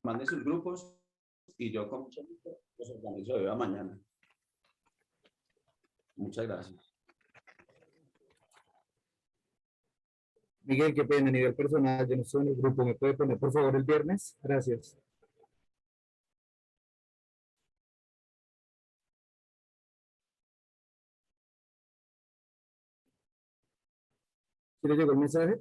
manden sus grupos y yo con mucho gusto los organizo de hoy a mañana. Muchas gracias. Miguel, qué pena, a nivel personal, yo no estoy en el grupo, ¿me puede poner por favor el viernes? Gracias. ¿Sí le llegó el mensaje?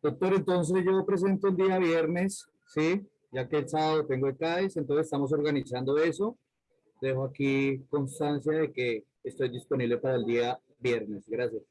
Doctor, entonces yo presento el día viernes, ¿sí? Ya que el sábado tengo el CAIS, entonces estamos organizando eso. Dejo aquí constancia de que estoy disponible para el día viernes. Gracias.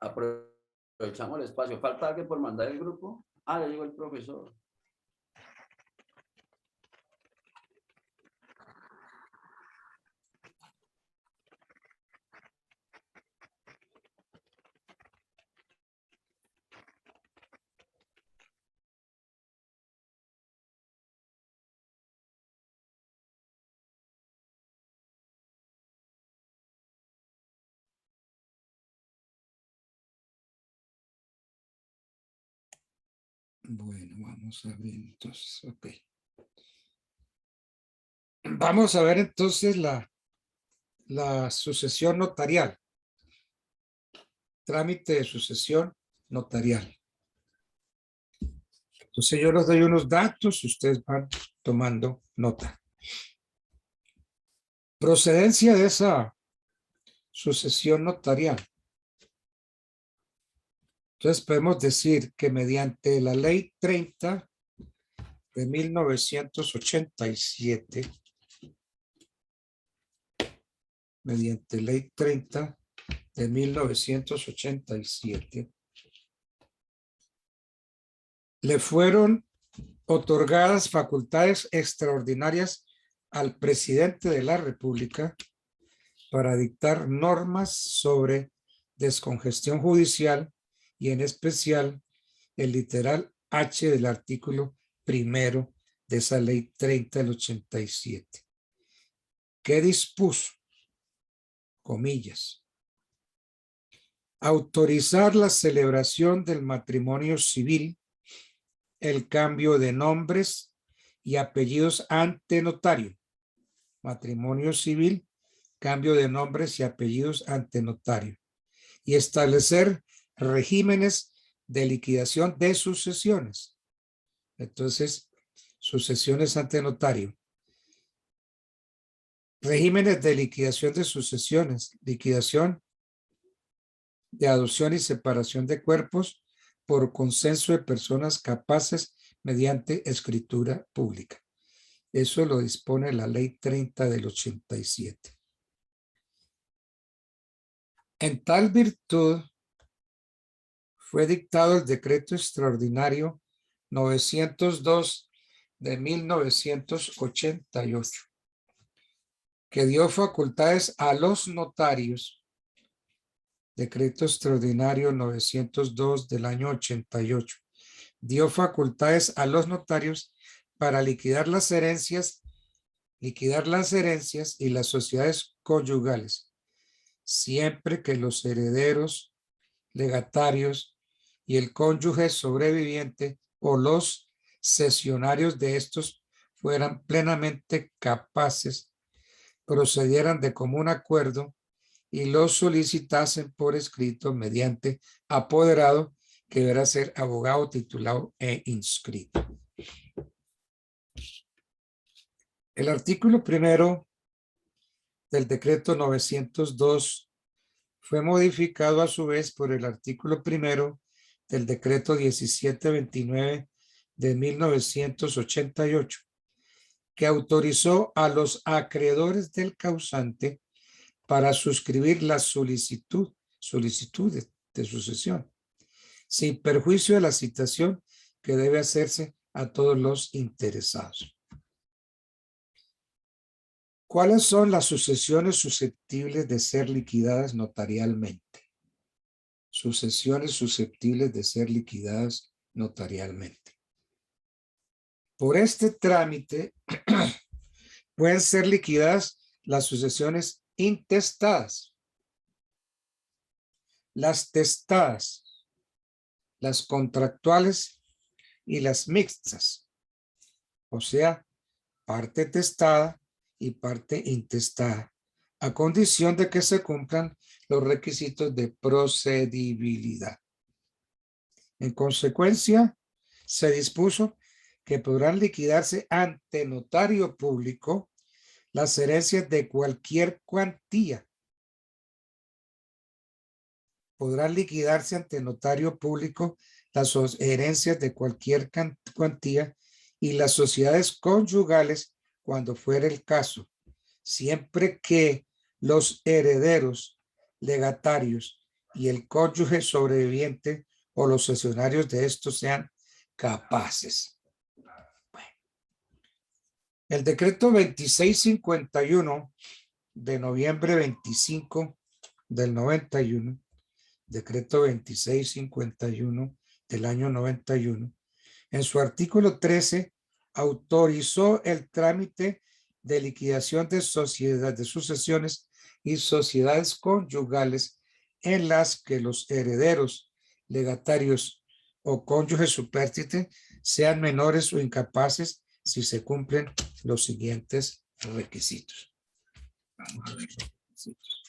Aprovechamos el espacio. ¿Falta alguien por mandar el grupo? Ah, ya llegó el profesor. Bueno, vamos a ver entonces, ok. Vamos a ver entonces la sucesión notarial. Trámite de sucesión notarial. Entonces yo les doy unos datos y ustedes van tomando nota. Procedencia de esa sucesión notarial. Entonces podemos decir que mediante la ley 30 de 1987, mediante ley 30 de 1987, le fueron otorgadas facultades extraordinarias al presidente de la República para dictar normas sobre descongestión judicial y en especial el literal H del artículo primero de esa ley 30 del 87. ¿Qué dispuso? Comillas. Autorizar la celebración del matrimonio civil, el cambio de nombres y apellidos ante notario. Matrimonio civil, cambio de nombres y apellidos ante notario. Y establecer regímenes de liquidación de sucesiones. Entonces, sucesiones ante notario. Regímenes de liquidación de sucesiones. Liquidación de adopción y separación de cuerpos por consenso de personas capaces mediante escritura pública. Eso lo dispone la Ley 30 del 87. En tal virtud, fue dictado el decreto extraordinario 902 de 1988, que dio facultades a los notarios. Decreto extraordinario 902 del año 88. Dio facultades a los notarios para liquidar las herencias y las sociedades conyugales, siempre que los herederos, legatarios y el cónyuge sobreviviente o los cesionarios de estos fueran plenamente capaces, procedieran de común acuerdo y los solicitasen por escrito mediante apoderado que deberá ser abogado titulado e inscrito. El artículo primero del decreto 902 fue modificado a su vez por el artículo primero del decreto 1729 de 1988, que autorizó a los acreedores del causante para suscribir la solicitud de sucesión, sin perjuicio de la citación que debe hacerse a todos los interesados. ¿Cuáles son las sucesiones susceptibles de ser liquidadas notarialmente? Sucesiones susceptibles de ser liquidadas notarialmente. Por este trámite pueden ser liquidadas las sucesiones intestadas, las testadas, las contractuales y las mixtas, o sea, parte testada y parte intestada, a condición de que se cumplan los requisitos de procedibilidad. En consecuencia, se dispuso que podrán liquidarse ante notario público las herencias de cualquier cuantía. Podrán liquidarse ante notario público las herencias de cualquier cuantía y las sociedades conyugales cuando fuera el caso, siempre que los herederos, legatarios y el cónyuge sobreviviente o los cesionarios de estos sean capaces. Bueno. El decreto 2651 de noviembre 25 del 91, decreto 2651 del año 91, en su artículo 13 autorizó el trámite de liquidación de sociedades de sucesiones y sociedades conyugales en las que los herederos, legatarios o cónyuges supérstite sean menores o incapaces si se cumplen los siguientes requisitos. Vamos a ver los requisitos.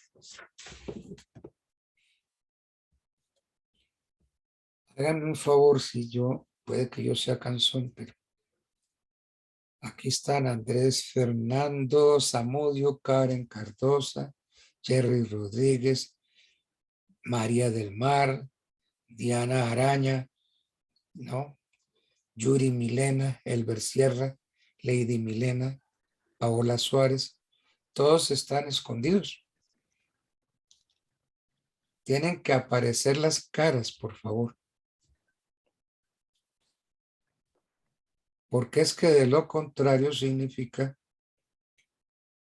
Háganme un favor, si yo, puede que yo sea cansón, pero aquí están Andrés Fernando Zamudio, Karen Cardosa, Jerry Rodríguez, María del Mar, Diana Araña, ¿no? Yuri Milena, Elber Sierra, Lady Milena, Paola Suárez, todos están escondidos. Tienen que aparecer las caras, por favor. Porque es que de lo contrario significa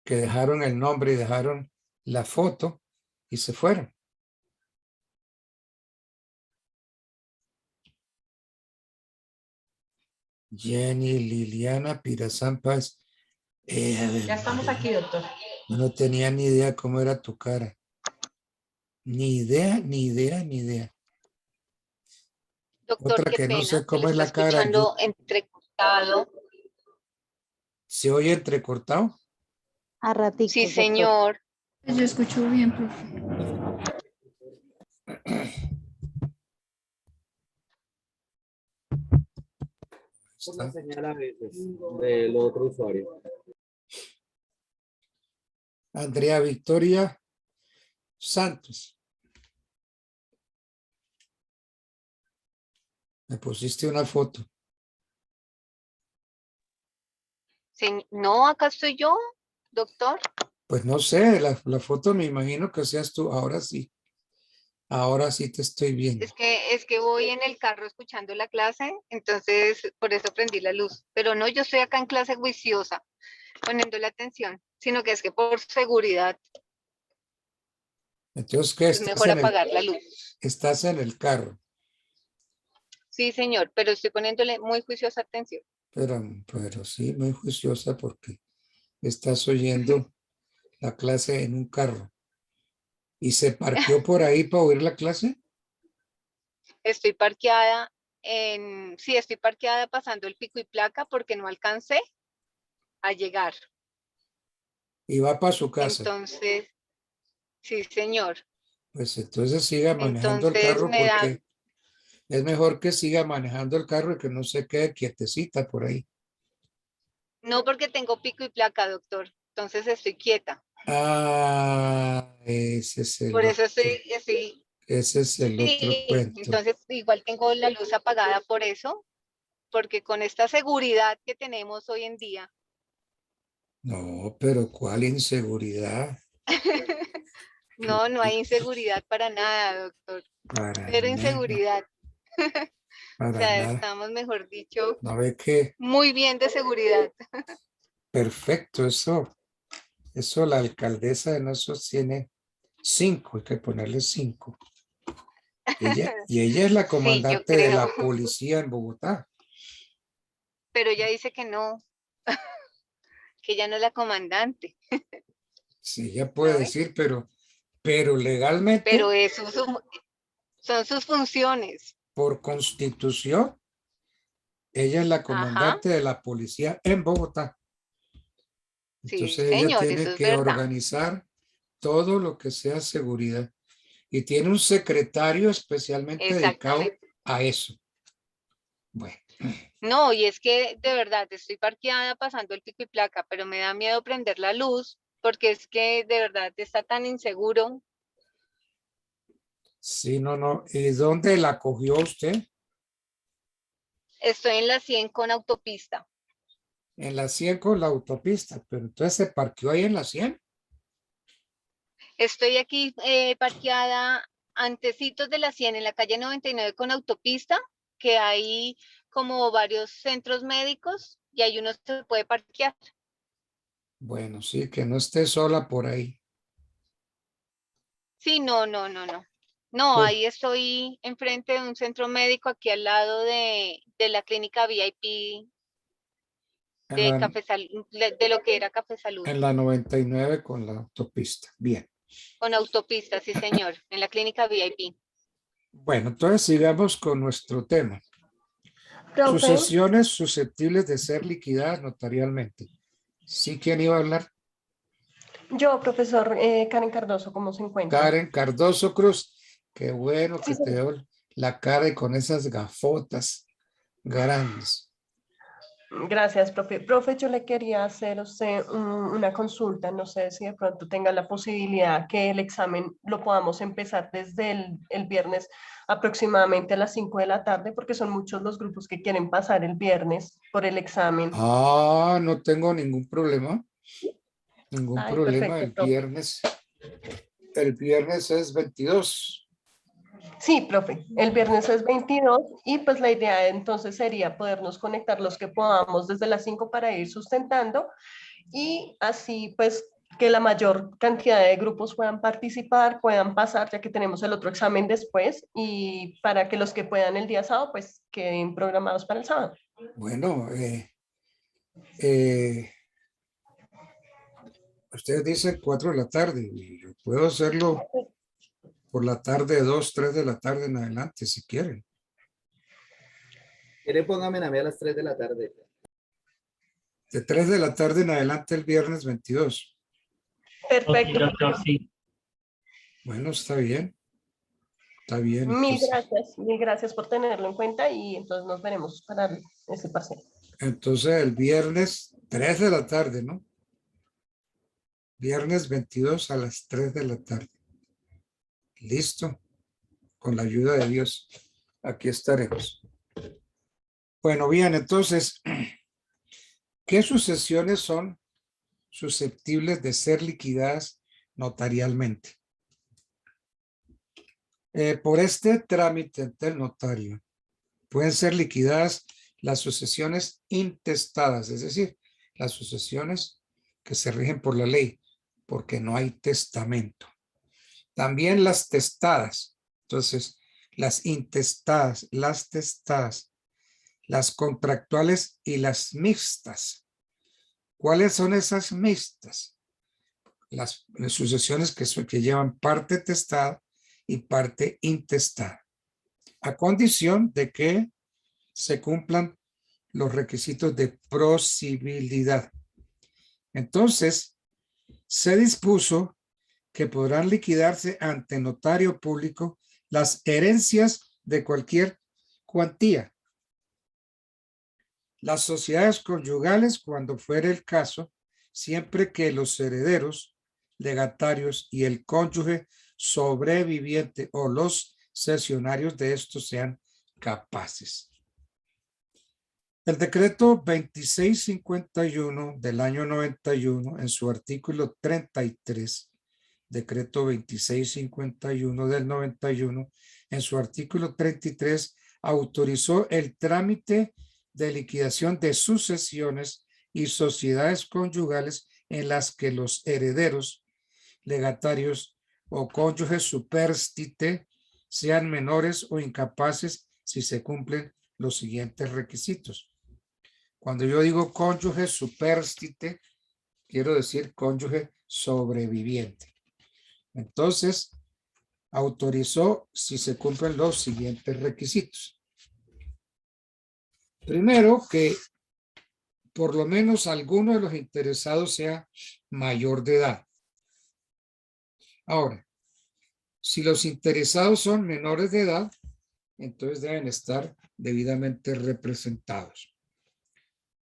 que dejaron el nombre y dejaron la foto y se fueron. Jenny Liliana Pirazán Paz. Ya estamos aquí, doctor. No tenía ni idea cómo era tu cara. Ni idea, ni idea, ni idea. Doctor, Otra qué que no pena, sé que cómo lo es estoy la cara. escuchando entrecortado. ¿Se oye entrecortado? A ratitos, Sí, doctor. señor. Yo escucho bien, profe. Por la señal a veces del otro usuario. Andrea Victoria Santos. Me pusiste una foto. No, acá estoy yo, doctor. Pues no sé, la foto me imagino que seas tú. Ahora sí te estoy viendo. Es que voy en el carro escuchando la clase, entonces por eso prendí la luz. Pero no, yo estoy acá en clase juiciosa, poniendo la atención, sino que es que por seguridad Entonces, ¿qué? es mejor apagar la luz. Estás en el carro, Sí, señor, pero estoy poniéndole muy juiciosa atención. pero sí, muy juiciosa porque estás oyendo la clase en un carro. ¿Y se parqueó por ahí para oír la clase? Estoy parqueada sí, estoy parqueada pasando el pico y placa porque no alcancé a llegar. Y va para su casa. Entonces, sí, señor. Pues entonces siga manejando el Entonces carro me da, porque es mejor que siga manejando el carro y que no se quede quietecita por ahí. no porque tengo pico y placa, doctor. Entonces estoy quieta. Ah, ese es Por el eso otro. estoy, Ese es el otro sí, cuento. entonces igual tengo la luz apagada por eso, porque con esta seguridad que tenemos hoy en día, No, pero ¿cuál inseguridad? no, no hay inseguridad para nada, doctor. Para Cero nada, inseguridad. O para sea, nada. estamos, mejor dicho, ¿No ve que muy bien de seguridad. perfecto eso la alcaldesa de nosotros tiene 5, hay que ponerle 5. Y ella es la Sí, yo comandante de creo, la policía en Bogotá. pero ella dice que no, que ella no es la comandante, Sí, ella ¿no puede ve? decir, pero legalmente, Pero eso son sus funciones. por constitución, ella es la Ajá, comandante de la policía en Bogotá. sí, Entonces ella señor, eso tiene es que verdad. organizar todo lo que sea seguridad y tiene un secretario especialmente dedicado Exactamente. a eso. Bueno, No, y es que de verdad estoy parqueada pasando el pico y placa, pero me da miedo prender la luz porque es que de verdad está tan inseguro. sí, no. ¿Y dónde la cogió usted? Estoy en la 100 con autopista. En la 100 con la autopista, pero entonces se parqueó ahí en la 100. Estoy aquí parqueada antecitos de la 100 en la calle 99 con autopista, que hay como varios centros médicos y ahí uno se puede parquear. Bueno, sí, que no esté sola por ahí. Sí, no. No, Pues, ahí estoy enfrente de un centro médico aquí al lado de la clínica VIP en de la, Café Salud, de lo que era Café Salud. en la 99 con la autopista. Bien. Con autopista, sí, señor, en la clínica VIP. Bueno, entonces sigamos con nuestro tema. Profe, Sucesiones susceptibles de ser liquidadas notarialmente. ¿Sí quién iba a hablar? yo, profesor Karen Cardoso, ¿cómo se encuentra? Karen Cardoso Cruz. Qué bueno Sí, que te señor. veo la cara y con esas gafotas grandes. Gracias, profe. Profe, yo le quería hacer a usted una consulta. No sé si de pronto tenga la posibilidad que el examen lo podamos empezar desde el viernes aproximadamente a las 5 de la tarde, porque son muchos los grupos que quieren pasar el viernes por el examen. Ah, no tengo ningún problema. Ningún Ay, problema. perfecto, El profe. viernes. El viernes es 22. Sí, profe, el viernes es 22 y pues la idea entonces sería podernos conectar los que podamos desde las 5 para ir sustentando y así pues que la mayor cantidad de grupos puedan participar, puedan pasar, ya que tenemos el otro examen después y para que los que puedan el día sábado pues queden programados para el sábado. Bueno, eh, usted dice 4 de la tarde y yo puedo hacerlo por la tarde, 2, 3 de la tarde en adelante, si quieren. Quiere póngame a mí a las 3 de la tarde. De 3 de la tarde en adelante el viernes 22. Perfecto. Bueno, está bien. Está bien, entonces. Mil gracias por tenerlo en cuenta y entonces nos veremos para ese paseo. Entonces el viernes 3 de la tarde, ¿no? Viernes 22 a las 3 de la tarde. Listo. Con la ayuda de Dios. Aquí estaremos. Bueno, bien, entonces ¿Qué sucesiones son susceptibles de ser liquidadas notarialmente? Por este trámite ante el notario pueden ser liquidadas las sucesiones intestadas, es decir, las sucesiones que se rigen por la ley, porque no hay testamento. También las testadas. Entonces, las intestadas, las testadas, las contractuales y las mixtas. ¿Cuáles son esas mixtas? Las sucesiones que llevan parte testada y parte intestada, a condición de que se cumplan los requisitos de posibilidad. Entonces, se dispuso que podrán liquidarse ante notario público las herencias de cualquier cuantía. Las sociedades conyugales, cuando fuere el caso, siempre que los herederos, legatarios y el cónyuge sobreviviente o los cesionarios de estos sean capaces. El decreto 2651 del año 91, en su artículo 33, decreto 2651 del 91, en su artículo 33, autorizó el trámite de liquidación de sucesiones y sociedades conyugales en las que los herederos, legatarios o cónyuges superstite sean menores o incapaces si se cumplen los siguientes requisitos. Cuando yo digo cónyuge superstite, quiero decir cónyuge sobreviviente. Entonces, autorizó si se cumplen los siguientes requisitos. Primero, que por lo menos alguno de los interesados sea mayor de edad. Ahora, si los interesados son menores de edad, entonces deben estar debidamente representados.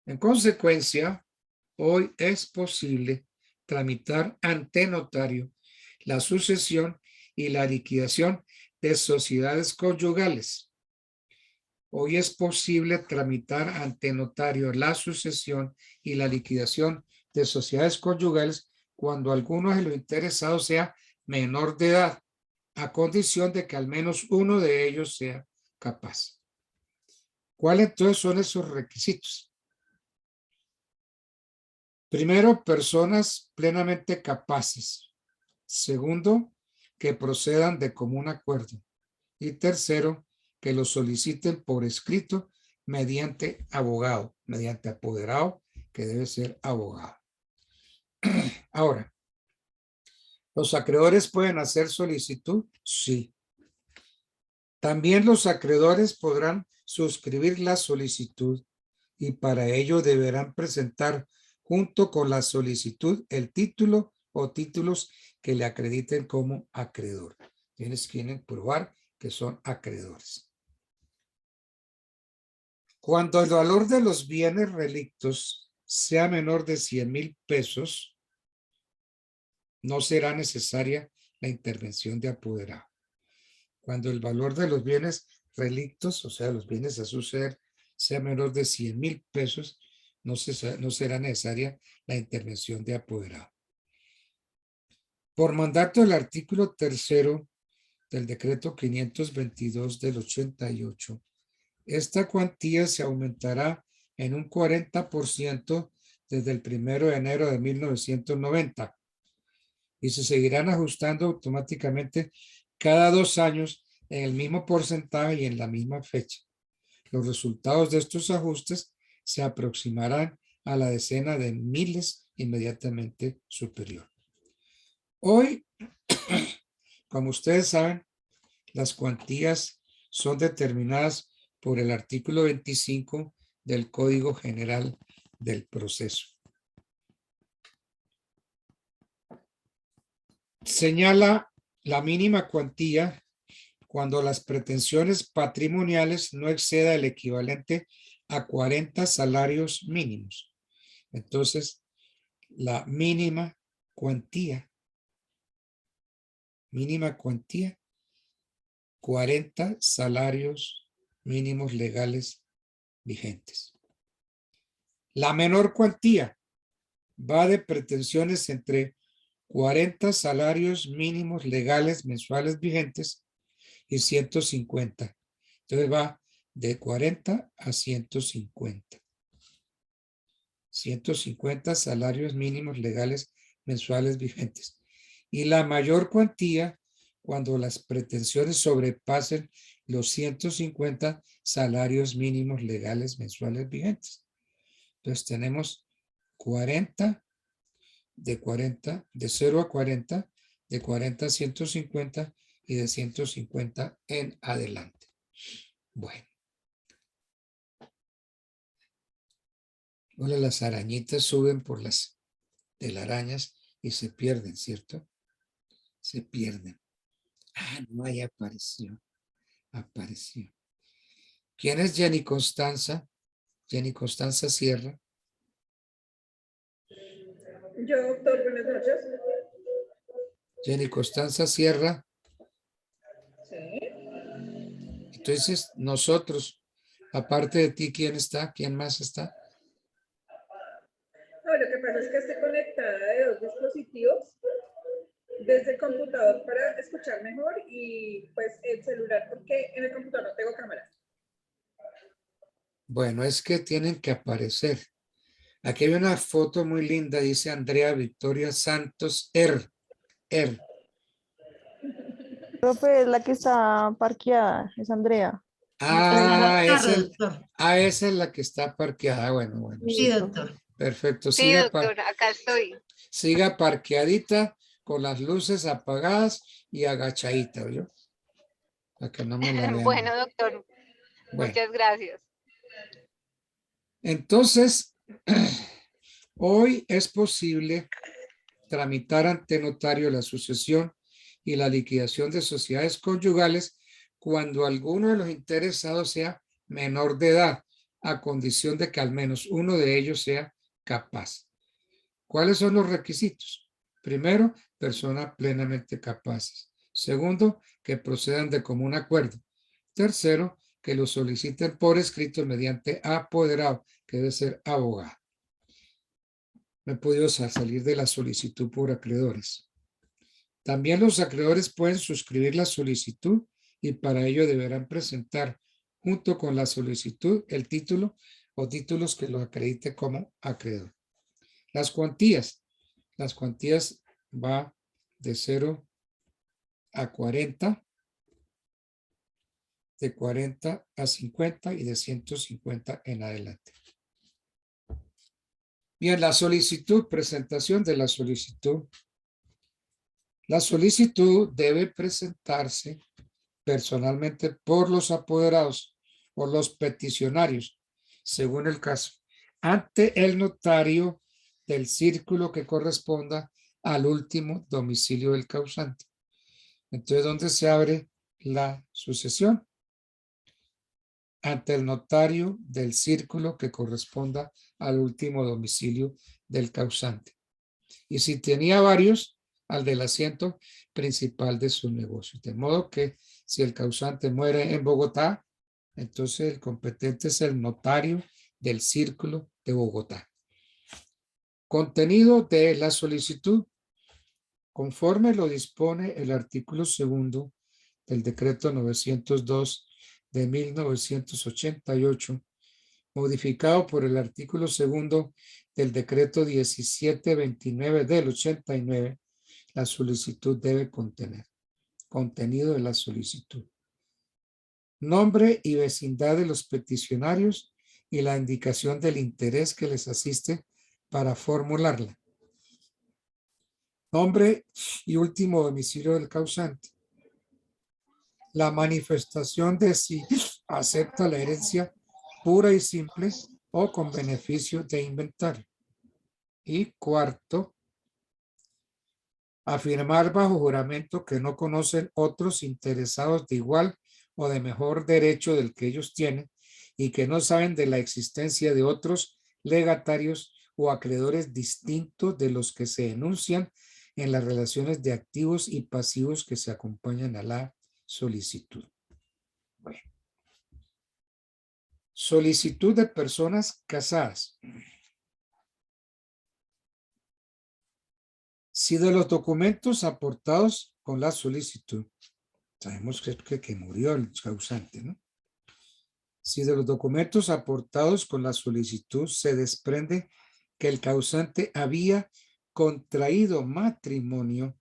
En consecuencia, hoy es posible tramitar ante notario la sucesión y la liquidación de sociedades conyugales. Hoy es posible tramitar ante notario la sucesión y la liquidación de sociedades conyugales cuando alguno de los interesados sea menor de edad, a condición de que al menos uno de ellos sea capaz. ¿Cuáles entonces son esos requisitos? Primero, personas plenamente capaces. Segundo, que procedan de común acuerdo. Y tercero, que lo soliciten por escrito mediante abogado, mediante apoderado, que debe ser abogado. Ahora, ¿los acreedores pueden hacer solicitud? Sí. También los acreedores podrán suscribir la solicitud y para ello deberán presentar junto con la solicitud el título o títulos que le acrediten como acreedor. Quienes quieren probar que son acreedores. Cuando el valor de los bienes relictos sea menor de 100,000 pesos, no será necesaria la intervención de apoderado. Cuando el valor de los bienes relictos, o sea, los bienes a suceder, sea menor de 100,000 pesos, no será necesaria la intervención de apoderado. Por mandato del artículo 3 del decreto 522 del 88, esta cuantía se aumentará en un 40% desde el 1 de enero de 1990 y se seguirán ajustando automáticamente cada 2 años en el mismo porcentaje y en la misma fecha. Los resultados de estos ajustes se aproximarán a la decena de miles inmediatamente superior. Hoy, como ustedes saben, las cuantías son determinadas por el artículo 25 del Código General del Proceso. Señala la mínima cuantía cuando las pretensiones patrimoniales no exceda el equivalente a 40 salarios mínimos. Entonces, la mínima cuantía, 40 salarios mínimos legales vigentes. La menor cuantía va de pretensiones entre 40 salarios mínimos legales mensuales vigentes y 150. Entonces va de 40 a 150. 150 salarios mínimos legales mensuales vigentes. Y la mayor cuantía cuando las pretensiones sobrepasen los 150 salarios mínimos legales mensuales vigentes. Entonces tenemos 40, de 0 a 40, de 40 a 150 y de 150 en adelante. Bueno. Hola, las arañitas suben por las telarañas y se pierden, ¿cierto? Se pierden. Ah, no, ahí apareció. Apareció. ¿Quién es Jenny Constanza? Jenny Constanza Sierra. Yo, doctor, buenas noches. Jenny Constanza Sierra. Sí. Entonces, nosotros, aparte de ti, ¿quién está? ¿Quién más está? No, lo que pasa es que estoy conectada de dos dispositivos desde el computador para escuchar mejor y pues el celular porque en el computador no tengo cámara. Bueno, es que tienen que aparecer. Aquí hay una foto muy linda, dice Andrea Victoria Santos R. Profe, es la que está parqueada, es Andrea. Ah, Doctor. esa es la que está parqueada. Bueno. Sí, doctor. Perfecto. Sí, doctor, acá estoy. Siga parqueadita con las luces apagadas y agachadita, ¿oyó? Para que no me la vean. Bueno, doctor, Bueno, muchas gracias. entonces, hoy es posible tramitar ante notario la sucesión y la liquidación de sociedades conyugales cuando alguno de los interesados sea menor de edad, a condición de que al menos uno de ellos sea capaz. ¿Cuáles son los requisitos? Primero, personas plenamente capaces. Segundo, que procedan de común acuerdo. Tercero, que lo soliciten por escrito mediante apoderado, que debe ser abogado. No he podido salir de la solicitud por acreedores. También los acreedores pueden suscribir la solicitud y para ello deberán presentar junto con la solicitud el título o títulos que lo acredite como acreedor. Las cuantías va de 0 a 40, de 40 a 50 y de 150 en adelante. Bien, la solicitud, presentación de la solicitud. La solicitud debe presentarse personalmente por los apoderados o los peticionarios, según el caso, ante el notario del círculo que corresponda al último domicilio del causante. Entonces, ¿dónde se abre la sucesión? Ante el notario del círculo que corresponda al último domicilio del causante. Y si tenía varios, al del asiento principal de su negocio. De modo que si el causante muere en Bogotá, entonces el competente es el notario del círculo de Bogotá. Contenido de la solicitud. Conforme lo dispone el artículo 2 del decreto 902 de 1988, modificado por el artículo 2 del decreto 1729 del 89, la solicitud debe contener. Contenido de la solicitud. Nombre y vecindad de los peticionarios y la indicación del interés que les asiste para formularla. Nombre y último domicilio del causante. La manifestación de si acepta la herencia pura y simple o con beneficio de inventario. Y cuarto, afirmar bajo juramento que no conocen otros interesados de igual o de mejor derecho del que ellos tienen y que no saben de la existencia de otros legatarios o acreedores distintos de los que se enuncian en las relaciones de activos y pasivos que se acompañan a la solicitud. Bueno. Solicitud de personas casadas. Si de los documentos aportados con la solicitud, sabemos que murió el causante, ¿no? Si de los documentos aportados con la solicitud se desprende que el causante había contraído matrimonio,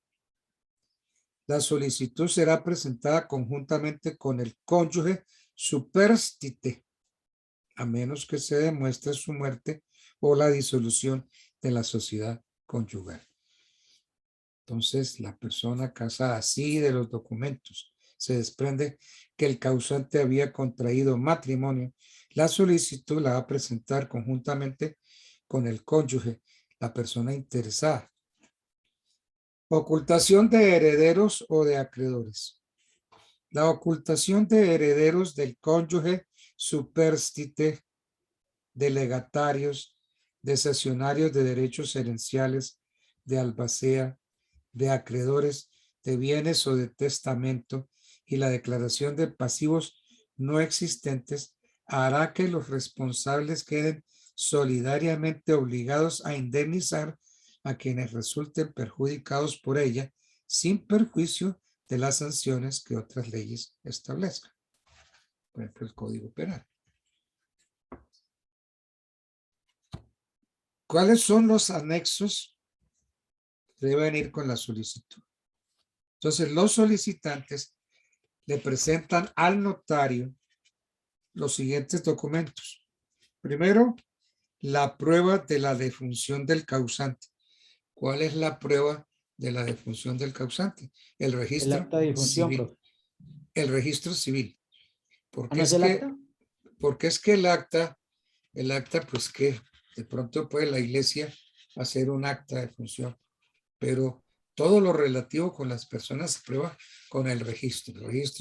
la solicitud será presentada conjuntamente con el cónyuge superstite, a menos que se demuestre su muerte o la disolución de la sociedad conyugal. Entonces, la persona casada, si de los documentos se desprende que el causante había contraído matrimonio, la solicitud la va a presentar conjuntamente con el cónyuge, la persona interesada. Ocultación de herederos o de acreedores. La ocultación de herederos del cónyuge superstite, de legatarios, de cesionarios de derechos herenciales, de albacea, de acreedores de bienes o de testamento y la declaración de pasivos no existentes hará que los responsables queden solidariamente obligados a indemnizar a quienes resulten perjudicados por ella sin perjuicio de las sanciones que otras leyes establezcan. Por ejemplo, el Código Penal. ¿Cuáles son los anexos que deben ir con la solicitud? Entonces, los solicitantes le presentan al notario los siguientes documentos. Primero, la prueba de la defunción del causante. ¿Cuál es la prueba de la defunción del causante? El registro El acta de difunción, civil. profe. El registro civil. Porque ¿No es es el que, acta? porque es que el acta, pues que de pronto puede la iglesia hacer un acta de función, pero todo lo relativo con las personas se prueba con el registro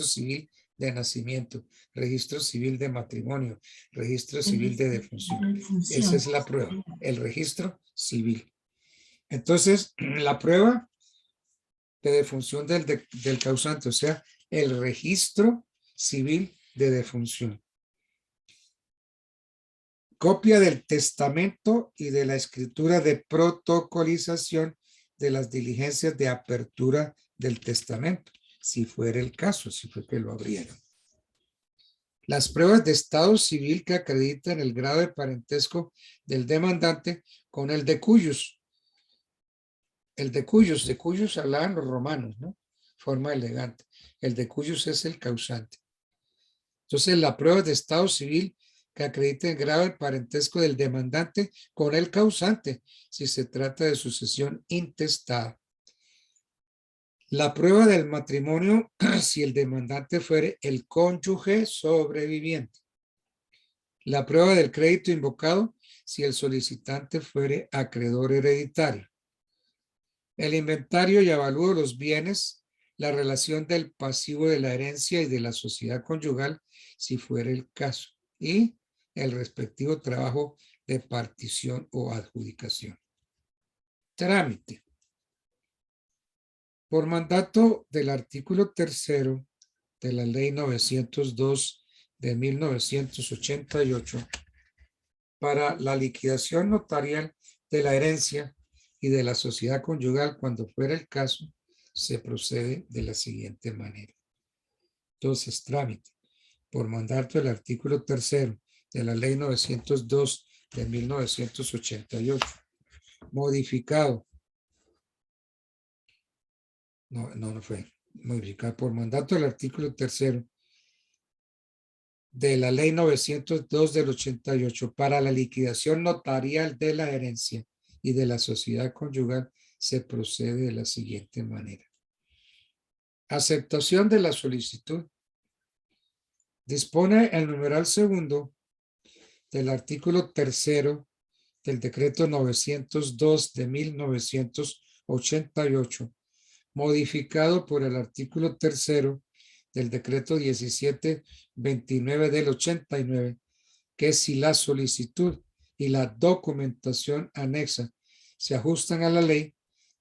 civil de nacimiento, registro civil de matrimonio, registro civil de defunción. Esa es la prueba, el registro civil. Entonces, la prueba de defunción del causante, o sea, el registro civil de defunción. Copia del testamento y de la escritura de protocolización de las diligencias de apertura del testamento, si fuera el caso, si fue que lo abrieron. Las pruebas de estado civil que acreditan el grado de parentesco del demandante con el de cuyos. El de cuyos hablaban los romanos, ¿no? Forma elegante. El de cuyos es el causante. Entonces, la prueba de estado civil que acredite el grado de parentesco del demandante con el causante, si se trata de sucesión intestada. La prueba del matrimonio, si el demandante fuere el cónyuge sobreviviente. La prueba del crédito invocado, si el solicitante fuere acreedor hereditario. El inventario y avalúo de los bienes, la relación del pasivo de la herencia y de la sociedad conyugal, si fuera el caso. Y el respectivo trabajo de partición o adjudicación. Trámite. Por mandato del artículo 3º de la Ley 902 de 1988, para la liquidación notarial de la herencia y de la sociedad conyugal, cuando fuera el caso, se procede de la siguiente manera. Entonces, trámite. Por mandato del artículo 3º de la Ley 902 de 1988, modificado. No fue modificado por mandato del artículo 3º de la Ley 902 del 88 para la liquidación notarial de la herencia y de la sociedad conyugal, se procede de la siguiente manera. Aceptación de la solicitud. Dispone el numeral segundo del artículo 3º del decreto 902 de 1988, modificado por el artículo 3º del decreto 1729 del 89, que si la solicitud y la documentación anexa se ajustan a la ley,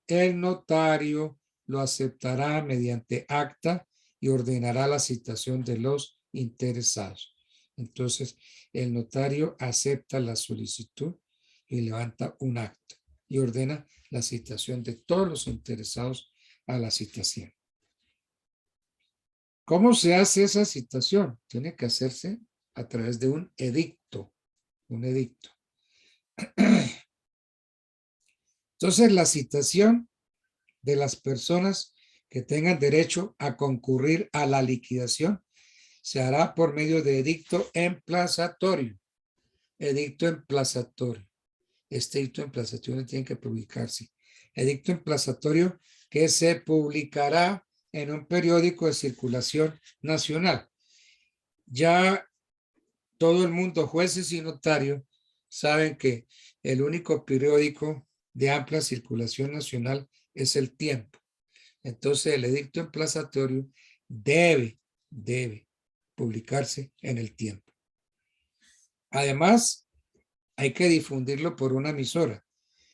el notario lo aceptará mediante acta y ordenará la citación de los interesados. Entonces, el notario acepta la solicitud y levanta un acta. y ordena la citación de todos los interesados a la citación. ¿Cómo se hace esa citación? Tiene que hacerse a través de un edicto. Un edicto. Entonces, la citación de las personas que tengan derecho a concurrir a la liquidación se hará por medio de edicto emplazatorio. Edicto emplazatorio. Este edicto emplazatorio tiene que publicarse. Edicto emplazatorio que se publicará en un periódico de circulación nacional. Ya todo el mundo, jueces y notarios, saben que el único periódico de amplia circulación nacional es El Tiempo. Entonces, el edicto emplazatorio debe publicarse en El Tiempo. Además, hay que difundirlo por una emisora.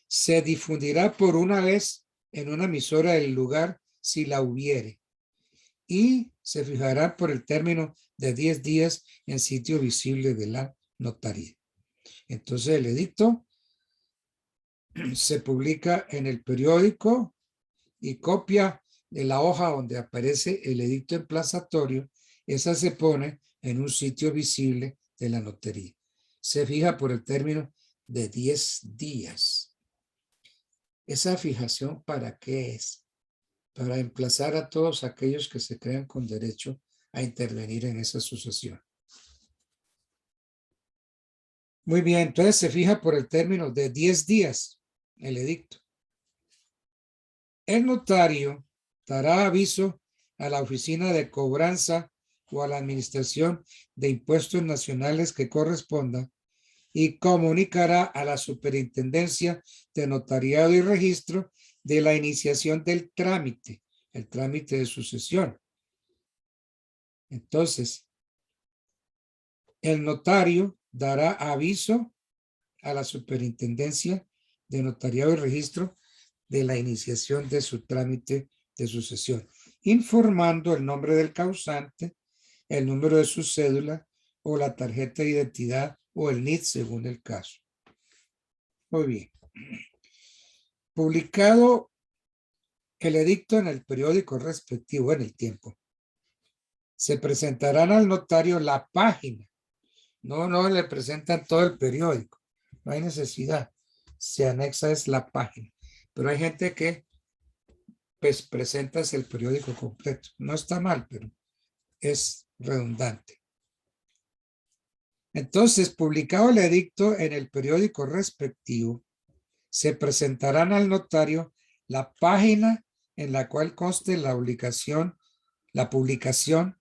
Se difundirá por una vez en una emisora del lugar si la hubiere. Y se fijará por el término de 10 días en sitio visible de la notaría. Entonces, el edicto se publica en el periódico y copia de la hoja donde aparece el edicto emplazatorio, esa se pone en un sitio visible de la notaría. Se fija por el término de 10 días. ¿Esa fijación para qué es? Para emplazar a todos aquellos que se crean con derecho a intervenir en esa sucesión. Muy bien, entonces se fija por el término de 10 días el edicto. El notario dará aviso a la oficina de cobranza o a la administración de impuestos nacionales que corresponda y comunicará a la superintendencia de notariado y registro de la iniciación del trámite, el trámite de sucesión. Entonces, el notario dará aviso a la superintendencia de notariado y registro de la iniciación de su trámite de sucesión, informando el nombre del causante, el número de su cédula o la tarjeta de identidad o el NID según el caso. Muy bien. Publicado el edicto en el periódico respectivo en El Tiempo, se presentarán al notario la página. No le presentan todo el periódico. No hay necesidad. Se anexa es la página. Pero hay gente que pues presenta el periódico completo. No está mal, pero es redundante. Entonces, publicado el edicto en el periódico respectivo, se presentarán al notario la página en la cual conste la publicación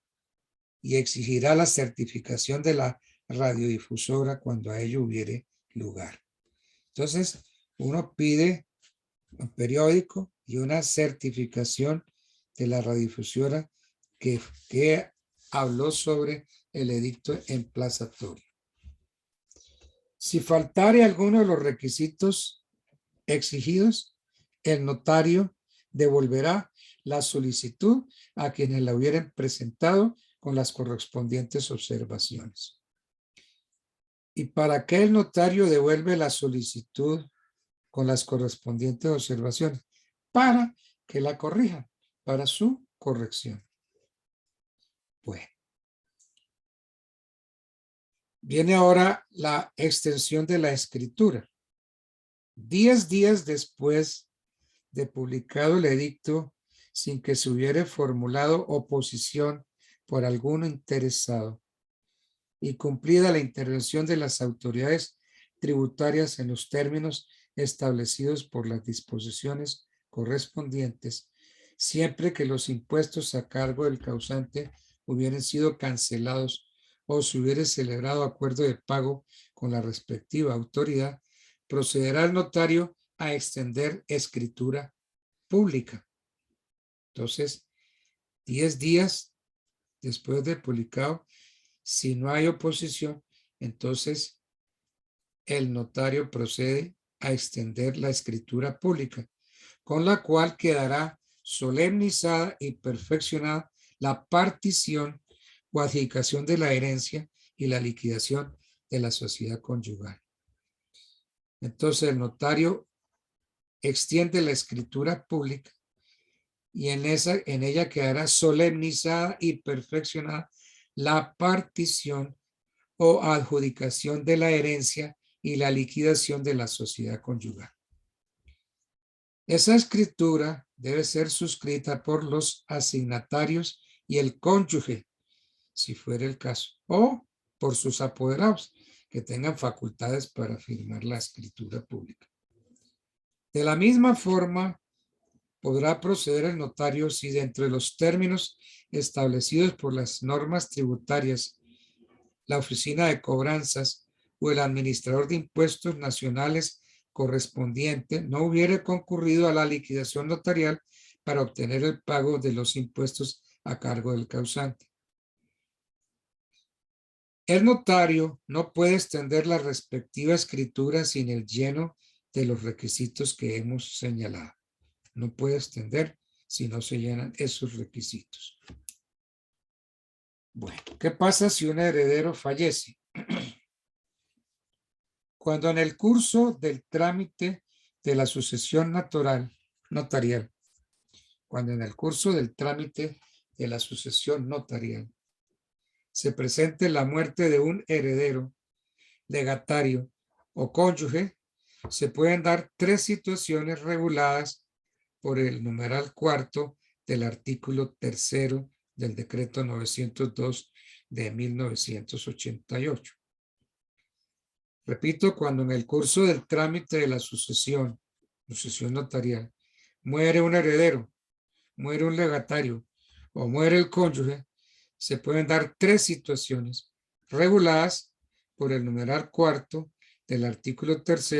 y exigirá la certificación de la radiodifusora cuando a ello hubiere lugar. Entonces, uno pide un periódico y una certificación de la radiodifusora que habló sobre el edicto emplazatorio. Si faltare alguno de los requisitos exigidos, el notario devolverá la solicitud a quienes la hubieran presentado con las correspondientes observaciones. ¿Y para qué el notario devuelve la solicitud con las correspondientes observaciones? Para que la corrijan, para su corrección. Bueno. Viene ahora la extensión de la escritura. 10 días después de publicado el edicto, sin que se hubiere formulado oposición por alguno interesado y cumplida la intervención de las autoridades tributarias en los términos establecidos por las disposiciones correspondientes, siempre que los impuestos a cargo del causante hubieran sido cancelados o se hubiere celebrado acuerdo de pago con la respectiva autoridad, procederá el notario a extender escritura pública. Entonces, 10 días después de publicado, si no hay oposición, entonces el notario procede a extender la escritura pública, con la cual quedará solemnizada y perfeccionada la partición o adjudicación de la herencia y la liquidación de la sociedad conyugal. Entonces el notario extiende la escritura pública y en ella quedará solemnizada y perfeccionada la partición o adjudicación de la herencia y la liquidación de la sociedad conyugal. Esa escritura debe ser suscrita por los asignatarios y el cónyuge, si fuera el caso, o por sus apoderados, que tengan facultades para firmar la escritura pública. De la misma forma, podrá proceder el notario si dentro de los términos establecidos por las normas tributarias, la oficina de cobranzas o el administrador de impuestos nacionales correspondiente no hubiere concurrido a la liquidación notarial para obtener el pago de los impuestos a cargo del causante. El notario no puede extender la respectiva escritura sin el lleno de los requisitos que hemos señalado. No puede extender si no se llenan esos requisitos. Bueno, ¿qué pasa si un heredero fallece? Cuando en el curso del trámite de la sucesión notarial, se presente la muerte de un heredero, legatario o cónyuge, se pueden dar 3 situaciones reguladas por el numeral 4 del artículo 3 del decreto 902 de 1988. Repito, cuando en el curso del trámite de la sucesión notarial, muere un heredero, muere un legatario o muere el cónyuge, se pueden dar 3 situaciones reguladas por el numeral 4 del artículo 3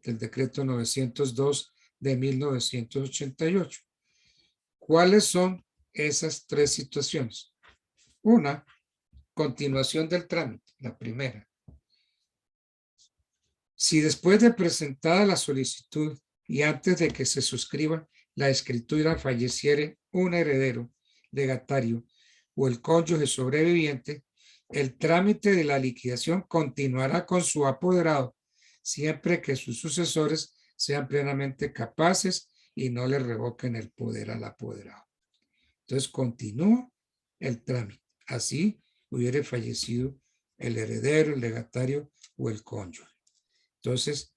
del decreto 902 de 1988. ¿Cuáles son esas 3 situaciones? Una, continuación del trámite, la primera. Si después de presentada la solicitud y antes de que se suscriba la escritura falleciere un heredero, legatario o el cónyuge sobreviviente, el trámite de la liquidación continuará con su apoderado siempre que sus sucesores sean plenamente capaces y no le revoquen el poder al apoderado. Entonces continúa el trámite. Así hubiere fallecido el heredero, el legatario o el cónyuge. Entonces,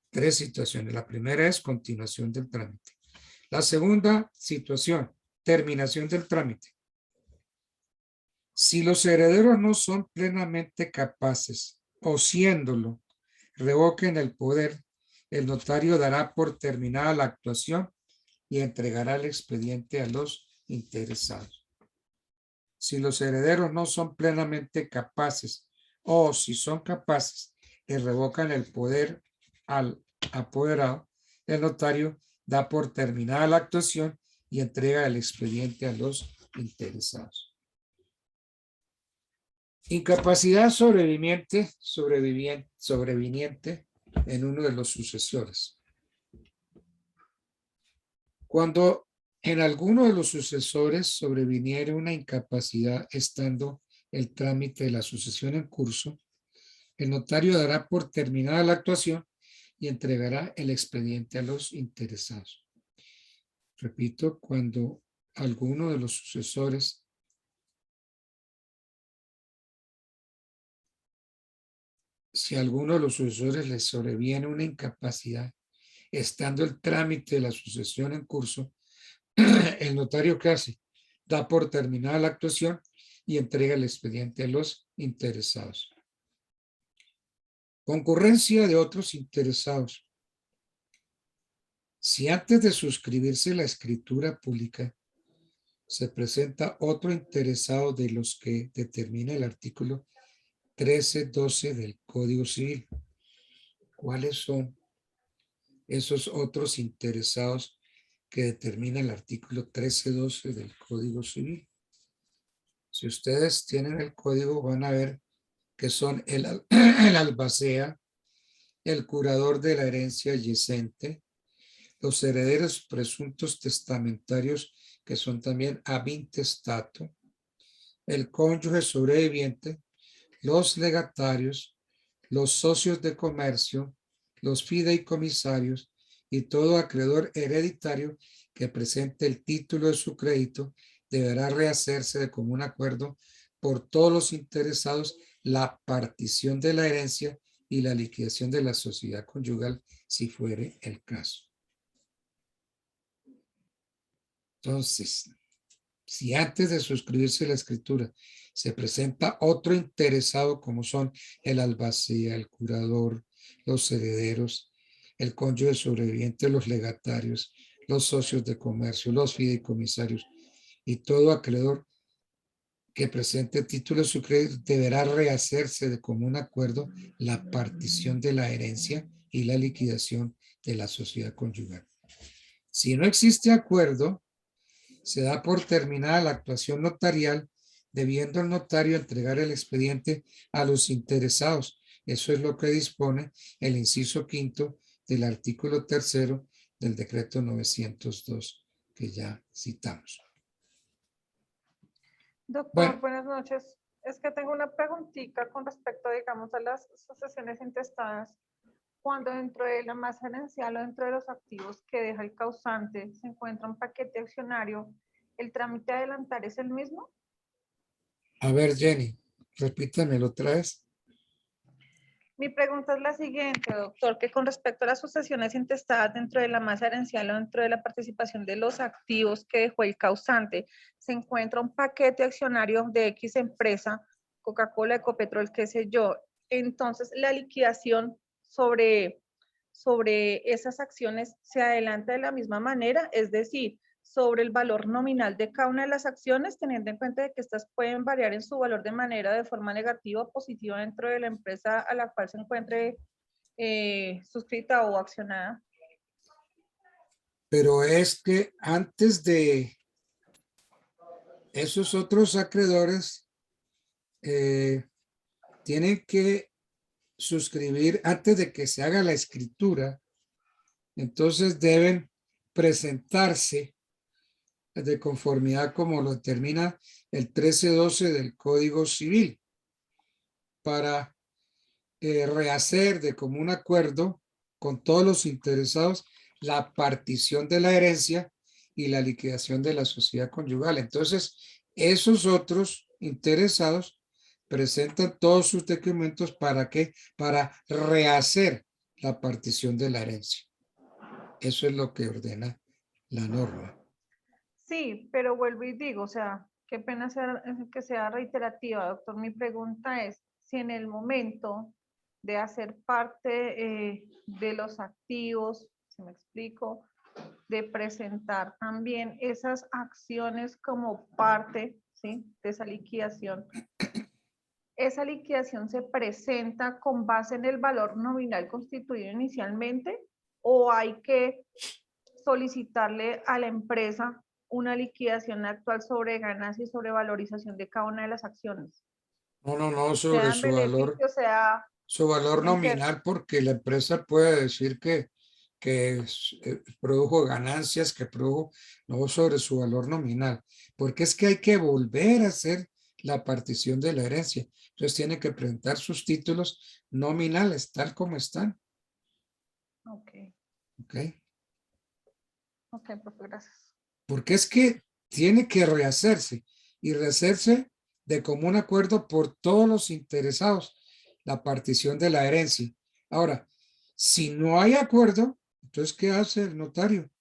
3 situaciones. La primera es continuación del trámite. La segunda situación, terminación del trámite. Si los herederos no son plenamente capaces o siéndolo, revoquen el poder, el notario dará por terminada la actuación y entregará el expediente a los interesados. Si los herederos no son plenamente capaces o si son capaces, le revocan el poder al apoderado, el notario da por terminada la actuación y entrega el expediente a los interesados. Incapacidad sobreviniente en uno de los sucesores. Cuando en alguno de los sucesores sobreviniere una incapacidad estando el trámite de la sucesión en curso, el notario dará por terminada la actuación y entregará el expediente a los interesados. Repito, cuando alguno de los sucesores si a alguno de los sucesores les sobreviene una incapacidad, estando el trámite de la sucesión en curso, el notario ¿qué hace? Da por terminada la actuación y entrega el expediente a los interesados. Concurrencia de otros interesados. Si antes de suscribirse la escritura pública se presenta otro interesado de los que determina el artículo 13.12 del Código Civil. ¿Cuáles son esos otros interesados que determina el artículo 13.12 del Código Civil? Si ustedes tienen el código van a ver que son el albacea, el curador de la herencia yacente, los herederos presuntos testamentarios que son también ab intestato, el cónyuge sobreviviente, los legatarios, los socios de comercio, los fideicomisarios y todo acreedor hereditario que presente el título de su crédito deberá rehacerse de común acuerdo por todos los interesados la partición de la herencia y la liquidación de la sociedad conyugal si fuere el caso. Entonces, si antes de suscribirse la escritura se presenta otro interesado como son el albacea, el curador, los herederos, el cónyuge sobreviviente, los legatarios, los socios de comercio, los fideicomisarios y todo acreedor que presente título de su crédito deberá rehacerse de común acuerdo la partición de la herencia y la liquidación de la sociedad conyugal. Si no existe acuerdo, se da por terminada la actuación notarial, debiendo el notario entregar el expediente a los interesados. Eso es lo que dispone el inciso quinto del artículo 3º del decreto 902 que ya citamos. Doctor, Bueno. buenas noches. Es que tengo una preguntita con respecto, digamos, a las sucesiones intestadas. Cuando dentro de la masa herencial o dentro de los activos que deja el causante se encuentra un paquete accionario, ¿el trámite a adelantar es el mismo? A ver, Jenny, repítamelo otra vez. Mi pregunta es la siguiente, doctor, que con respecto a las sucesiones intestadas dentro de la masa herencial o dentro de la participación de los activos que dejó el causante, se encuentra un paquete accionario de X empresa, Coca-Cola, Ecopetrol, qué sé yo. Entonces, la liquidación sobre esas acciones se adelanta de la misma manera, es decir, sobre el valor nominal de cada una de las acciones, teniendo en cuenta de que estas pueden variar en su valor de forma negativa o positiva dentro de la empresa a la cual se encuentre suscrita o accionada. Pero es que antes de esos otros acreedores tienen que suscribir antes de que se haga la escritura, entonces deben presentarse de conformidad como lo determina el 1312 del Código Civil para rehacer de común acuerdo con todos los interesados la partición de la herencia y la liquidación de la sociedad conyugal. Entonces, esos otros interesados presentan todos sus documentos ¿para qué? Para rehacer la partición de la herencia. Eso es lo que ordena la norma. Sí, pero vuelvo y digo, o sea, qué pena que sea reiterativa, doctor. Mi pregunta es si en el momento de hacer parte de los activos, si me explico, de presentar también esas acciones como parte, ¿sí?, de esa liquidación se presenta con base en el valor nominal constituido inicialmente o hay que solicitarle a la empresa una liquidación actual sobre ganancia y sobre valorización de cada una de las acciones. No, sobre su valor nominal, porque la empresa puede decir que produjo ganancias, que produjo, no sobre su valor nominal, porque es que hay que volver a hacer la partición de la herencia. Entonces tiene que presentar sus títulos nominales, tal como están. Ok. Ok. Ok, profe, gracias. Porque es que tiene que rehacerse y rehacerse de común acuerdo por todos los interesados la partición de la herencia. Ahora, si no hay acuerdo, entonces, ¿qué hace el notario?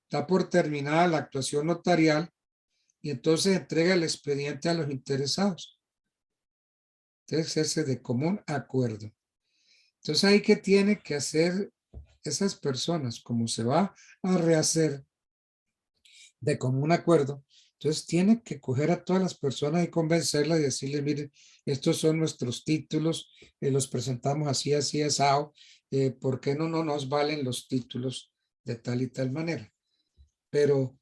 Está por terminada la actuación notarial y entonces entrega el expediente a los interesados. Entonces, hacerse de común acuerdo. Entonces, ahí que tiene que hacer esas personas, como se va a rehacer de común acuerdo, entonces tiene que coger a todas las personas y convencerlas y decirles, miren, estos son nuestros títulos, los presentamos así, asado, ¿por qué no nos valen los títulos de tal y tal manera? Pero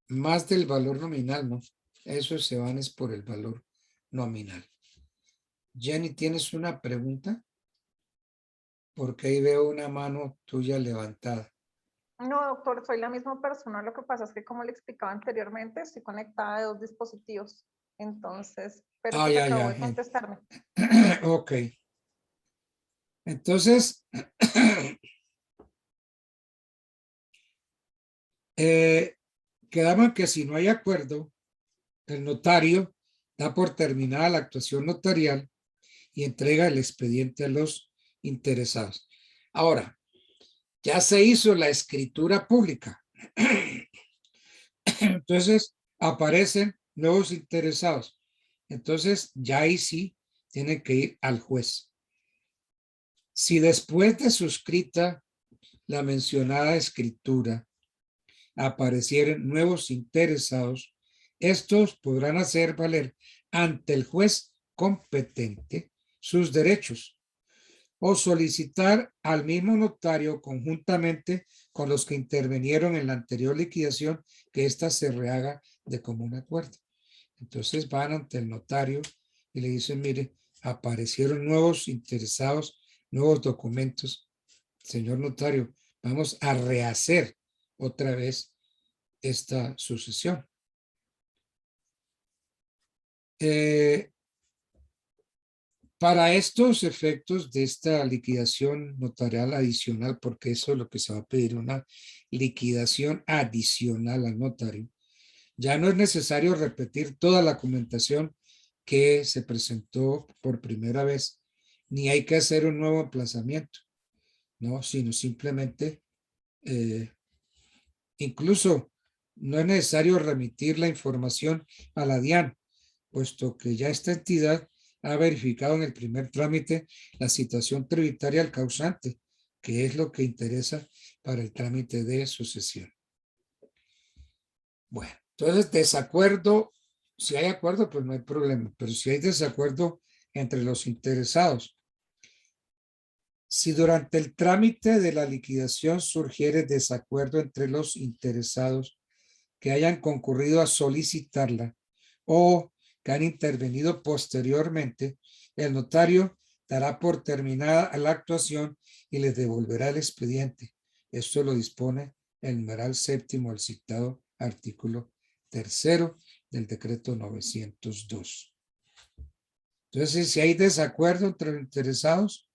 más del valor nominal, ¿no? Eso se van es por el valor nominal. Jenny, ¿tienes una pregunta? Porque ahí veo una mano tuya levantada. No, doctor, soy la misma persona. Lo que pasa es que, como le explicaba anteriormente, estoy conectada de dos dispositivos. Entonces, pero pues acabo de contestarme. Ok. Entonces, Quedamos que si no hay acuerdo, el notario da por terminada la actuación notarial y entrega el expediente a los interesados. Ahora, ya se hizo la escritura pública. Entonces, aparecen nuevos interesados. Entonces, ya ahí sí tienen que ir al juez. Si después de suscrita la mencionada escritura aparecieren nuevos interesados, estos podrán hacer valer ante el juez competente sus derechos o solicitar al mismo notario conjuntamente con los que intervinieron en la anterior liquidación que ésta se rehaga de común acuerdo. Entonces van ante el notario y le dicen, mire, aparecieron nuevos interesados, nuevos documentos. Señor notario, vamos a rehacer otra vez esta sucesión. Para estos efectos de esta liquidación notarial adicional, porque eso es lo que se va a pedir, una liquidación adicional al notario, ya no es necesario repetir toda la documentación que se presentó por primera vez, ni hay que hacer un nuevo emplazamiento, ¿no? Sino simplemente, incluso no es necesario remitir la información a la DIAN, puesto que ya esta entidad ha verificado en el primer trámite la situación tributaria del causante, que es lo que interesa para el trámite de sucesión. Bueno, entonces desacuerdo, si hay acuerdo, pues no hay problema, pero si hay desacuerdo entre los interesados, si durante el trámite de la liquidación surgiere desacuerdo entre los interesados que hayan concurrido a solicitarla o que han intervenido posteriormente, el notario dará por terminada la actuación y les devolverá el expediente. Esto lo dispone el numeral séptimo del citado artículo 3 del decreto 902. Entonces, si hay desacuerdo entre los interesados,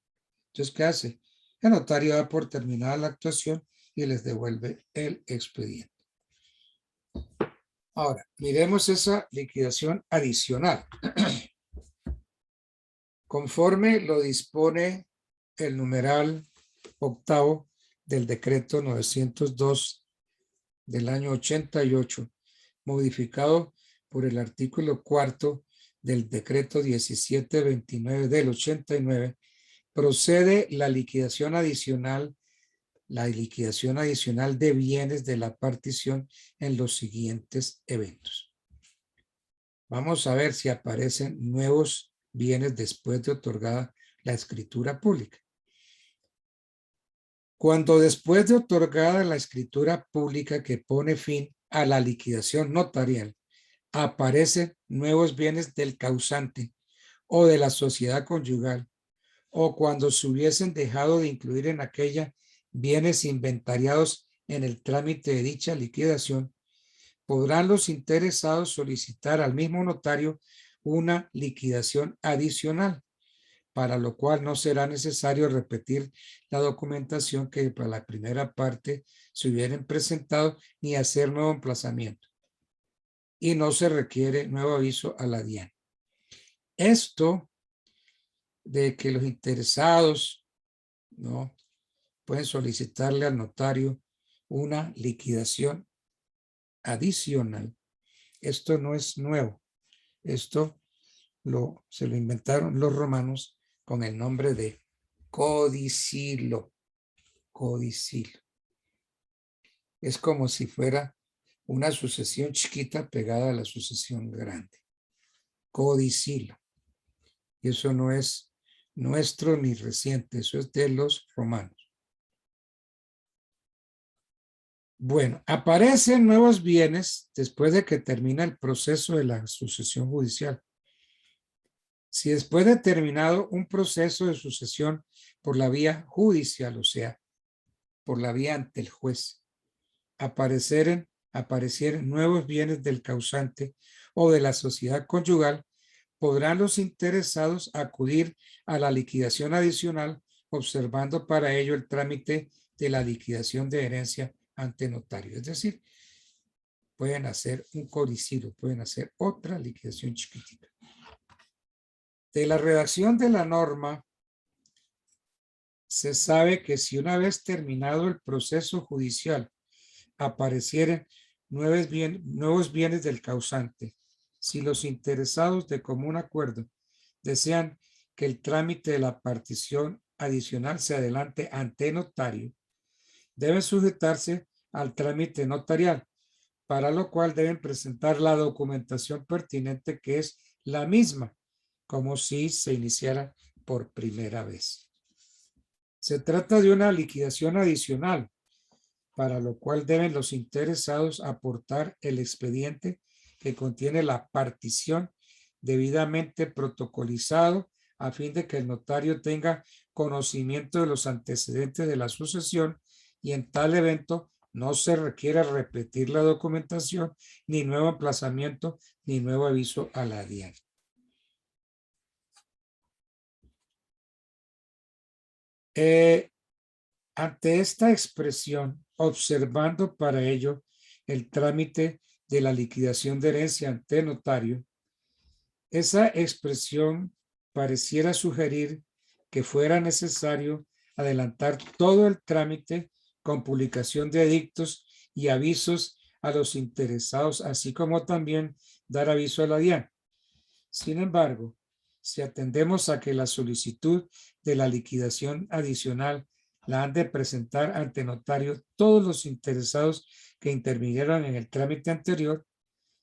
entonces, ¿qué hace? El notario da por terminada la actuación y les devuelve el expediente. Ahora, miremos esa liquidación adicional. Conforme lo dispone el numeral 8 del decreto 902 del año 88, modificado por el artículo 4 del decreto 1729 del 89, procede la liquidación adicional de bienes de la partición en los siguientes eventos. Vamos a ver si aparecen nuevos bienes después de otorgada la escritura pública. Cuando después de otorgada la escritura pública que pone fin a la liquidación notarial, aparecen nuevos bienes del causante o de la sociedad conyugal, o cuando se hubiesen dejado de incluir en aquella bienes inventariados en el trámite de dicha liquidación, podrán los interesados solicitar al mismo notario una liquidación adicional, para lo cual no será necesario repetir la documentación que para la primera parte se hubieran presentado ni hacer nuevo emplazamiento. Y no se requiere nuevo aviso a la DIAN. Esto de que los interesados, ¿no?, pueden solicitarle al notario una liquidación adicional. Esto no es nuevo. Esto se lo inventaron los romanos con el nombre de codicilo. Codicilo. Es como si fuera una sucesión chiquita pegada a la sucesión grande. Codicilo. Y eso no es nuestro ni reciente, eso es de los romanos. Bueno, aparecen nuevos bienes después de que termina el proceso de la sucesión judicial. Si después de terminado un proceso de sucesión por la vía judicial, o sea, por la vía ante el juez, aparecieran nuevos bienes del causante o de la sociedad conyugal, podrán los interesados acudir a la liquidación adicional, observando para ello el trámite de la liquidación de herencia ante notario. Es decir, pueden hacer un codicilo, pueden hacer otra liquidación chiquitica. De la redacción de la norma, se sabe que si una vez terminado el proceso judicial aparecieren nuevos bienes del causante, si los interesados de común acuerdo desean que el trámite de la partición adicional se adelante ante notario, deben sujetarse al trámite notarial, para lo cual deben presentar la documentación pertinente, que es la misma, como si se iniciara por primera vez. Se trata de una liquidación adicional, para lo cual deben los interesados aportar el expediente que contiene la partición debidamente protocolizado, a fin de que el notario tenga conocimiento de los antecedentes de la sucesión, y en tal evento no se requiere repetir la documentación, ni nuevo emplazamiento, ni nuevo aviso a la DIAN. Ante esta expresión, observando para ello el trámite de la liquidación de herencia ante notario, esa expresión pareciera sugerir que fuera necesario adelantar todo el trámite con publicación de edictos y avisos a los interesados, así como también dar aviso a la DIAN. Sin embargo, si atendemos a que la solicitud de la liquidación adicional la han de presentar ante notario todos los interesados que intervinieron en el trámite anterior,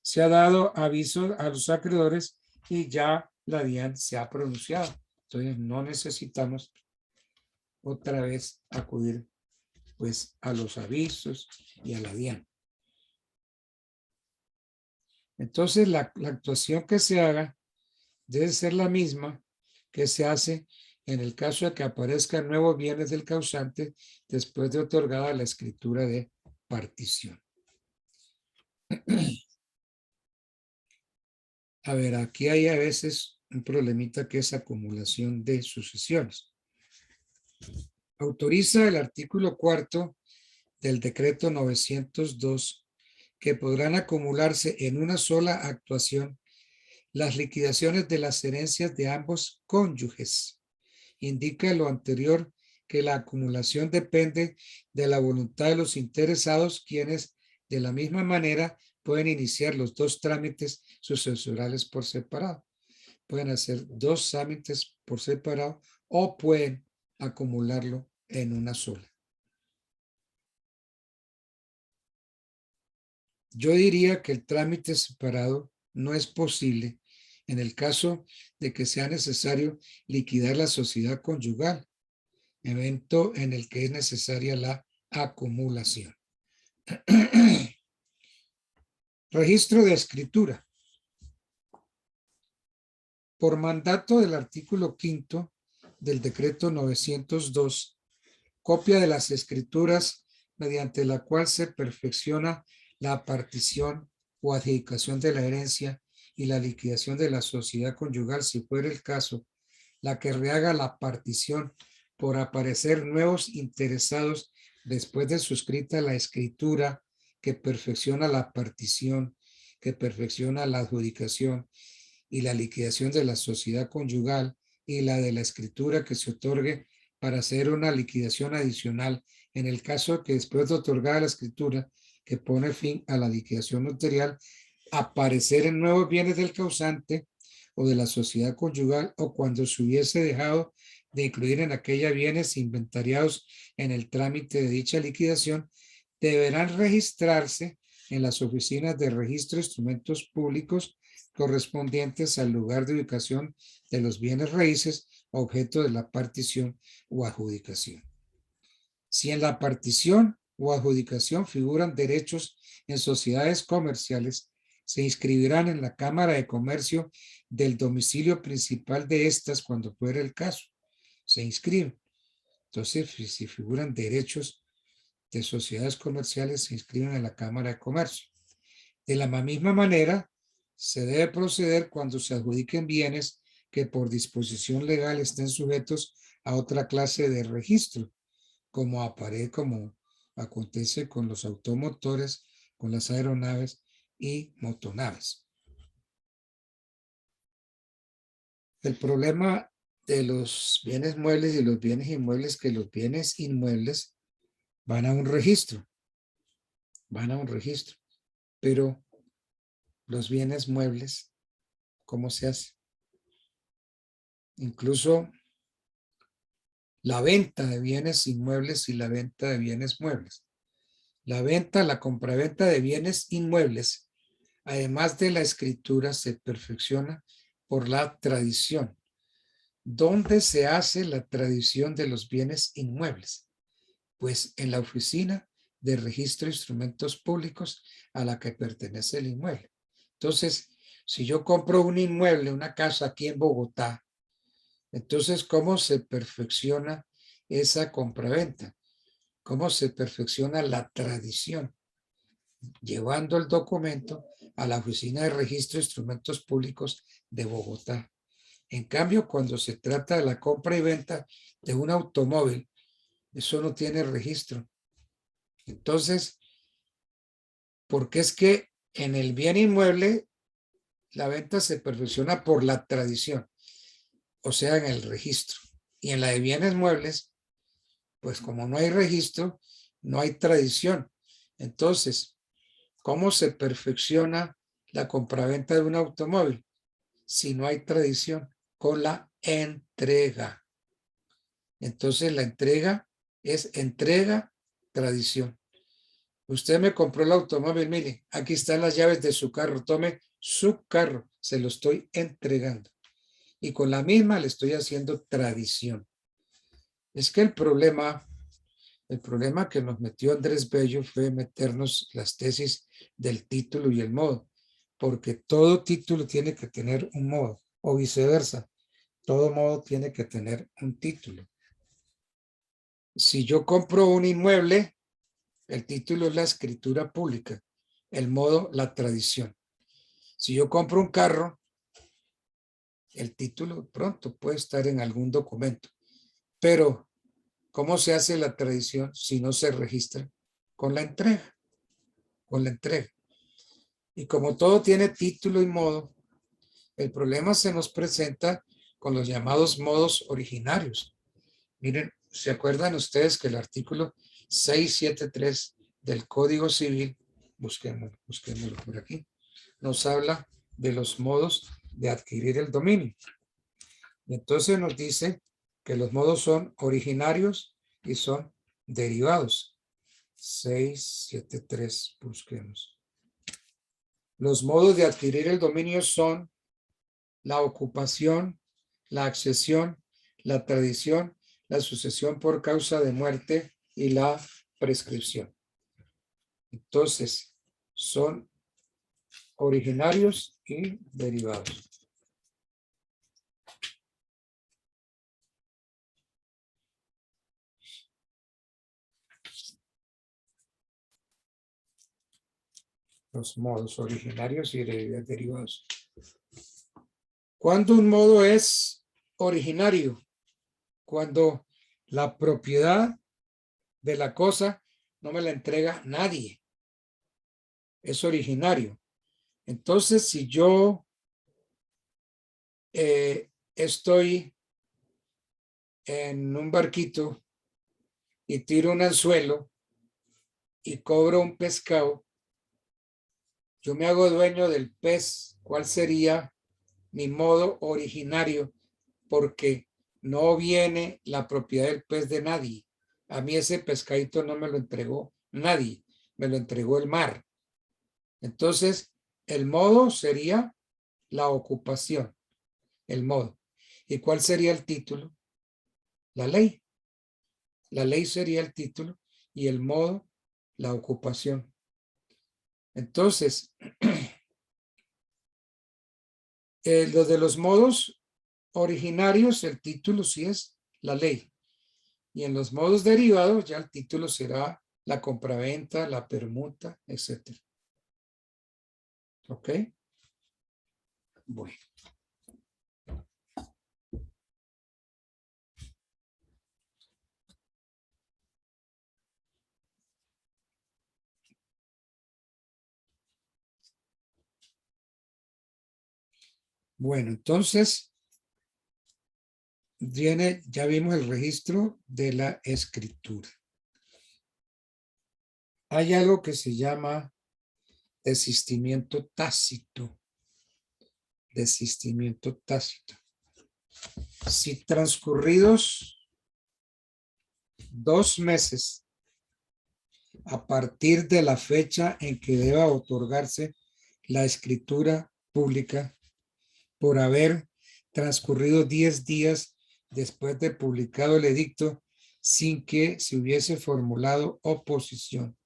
se ha dado aviso a los acreedores y ya la DIAN se ha pronunciado. Entonces no necesitamos otra vez acudir pues a los avisos y a la DIAN. Entonces la actuación que se haga debe ser la misma que se hace en el caso de que aparezcan nuevos bienes del causante después de otorgada la escritura de partición. A ver, aquí hay a veces un problemita, que es acumulación de sucesiones. Autoriza el artículo 4 del decreto 902 que podrán acumularse en una sola actuación las liquidaciones de las herencias de ambos cónyuges. Indica lo anterior que la acumulación depende de la voluntad de los interesados, quienes de la misma manera pueden iniciar los dos trámites sucesorales por separado. Pueden hacer dos trámites por separado o pueden acumularlo en una sola. Yo diría que el trámite separado no es posible en el caso de que sea necesario liquidar la sociedad conyugal, evento en el que es necesaria la acumulación. Registro de escritura. Por mandato del artículo 5 del decreto 902, copia de las escrituras mediante la cual se perfecciona la partición o adjudicación de la herencia y la liquidación de la sociedad conyugal, si fuera el caso, la que rehaga la partición por aparecer nuevos interesados después de suscrita la escritura que perfecciona la partición, que perfecciona la adjudicación y la liquidación de la sociedad conyugal, y la de la escritura que se otorgue para hacer una liquidación adicional en el caso que después de otorgada la escritura que pone fin a la liquidación notarial, aparecer en nuevos bienes del causante o de la sociedad conyugal, o cuando se hubiese dejado de incluir en aquella bienes inventariados en el trámite de dicha liquidación, deberán registrarse en las oficinas de registro de instrumentos públicos correspondientes al lugar de ubicación de los bienes raíces objeto de la partición o adjudicación. Si en la partición o adjudicación figuran derechos en sociedades comerciales, se inscribirán en la Cámara de Comercio del domicilio principal de estas cuando fuera el caso. Se inscriben. Entonces, si figuran derechos de sociedades comerciales, se inscriben en la Cámara de Comercio. De la misma manera, se debe proceder cuando se adjudiquen bienes que por disposición legal estén sujetos a otra clase de registro, como acontece con los automotores, con las aeronaves y motonaves. El problema de los bienes muebles y los bienes inmuebles, que los bienes inmuebles van a un registro, pero los bienes muebles, ¿cómo se hace? Incluso la venta de bienes inmuebles y la venta de bienes muebles. La compraventa de bienes inmuebles, además de la escritura, se perfecciona por la tradición. ¿Dónde se hace la tradición de los bienes inmuebles? Pues en la oficina de registro de instrumentos públicos a la que pertenece el inmueble. Entonces, si yo compro un inmueble, una casa aquí en Bogotá, entonces, ¿cómo se perfecciona esa compraventa? ¿Cómo se perfecciona la tradición? Llevando el documento a la oficina de registro de instrumentos públicos de Bogotá. En cambio, cuando se trata de la compra y venta de un automóvil, eso no tiene registro. Entonces, porque es que en el bien inmueble la venta se perfecciona por la tradición, o sea, en el registro. Y en la de bienes muebles, pues como no hay registro, no hay tradición. Entonces, ¿cómo se perfecciona la compraventa de un automóvil si no hay tradición? Con la entrega. Entonces, la entrega es entrega, tradición. Usted me compró el automóvil, mire, aquí están las llaves de su carro, tome su carro, se lo estoy entregando. Y con la misma le estoy haciendo tradición. Es que el problema que nos metió Andrés Bello fue meternos las tesis del título y el modo, porque todo título tiene que tener un modo, o viceversa, todo modo tiene que tener un título. Si yo compro un inmueble, el título es la escritura pública, el modo, la tradición. Si yo compro un carro, el título pronto puede estar en algún documento, pero ¿cómo se hace la tradición si no se registra? Con la entrega, con la entrega. Y como todo tiene título y modo, el problema se nos presenta con los llamados modos originarios. Miren, ¿se acuerdan ustedes que el artículo 673 del Código Civil, busquémoslo por aquí, nos habla de los modos de adquirir el dominio? Y entonces nos dice que los modos son originarios y son derivados. 673, busquemos. Los modos de adquirir el dominio son la ocupación, la accesión, la tradición, la sucesión por causa de muerte y la prescripción. Entonces, son originarios y derivados. Los modos originarios y derivados. ¿Cuándo un modo es originario? Cuando la propiedad de la cosa no me la entrega nadie. Es originario. Entonces, si yo estoy en un barquito y tiro un anzuelo y cobro un pescado, yo me hago dueño del pez. ¿Cuál sería mi modo originario? Porque no viene la propiedad del pez de nadie. A mí ese pescadito no me lo entregó nadie, me lo entregó el mar. Entonces, el modo sería la ocupación, el modo. ¿Y cuál sería el título? La ley. La ley sería el título y el modo, la ocupación. Entonces, lo de los modos originarios, el título sí es la ley. Y en los modos derivados ya el título será la compraventa, la permuta, etc. ¿Ok? Bueno. Bueno, entonces ya vimos el registro de la escritura. Hay algo que se llama desistimiento tácito. Desistimiento tácito. Si transcurridos 2 meses a partir de la fecha en que deba otorgarse la escritura pública, por haber transcurrido 10 días después de publicado el edicto sin que se hubiese formulado oposición.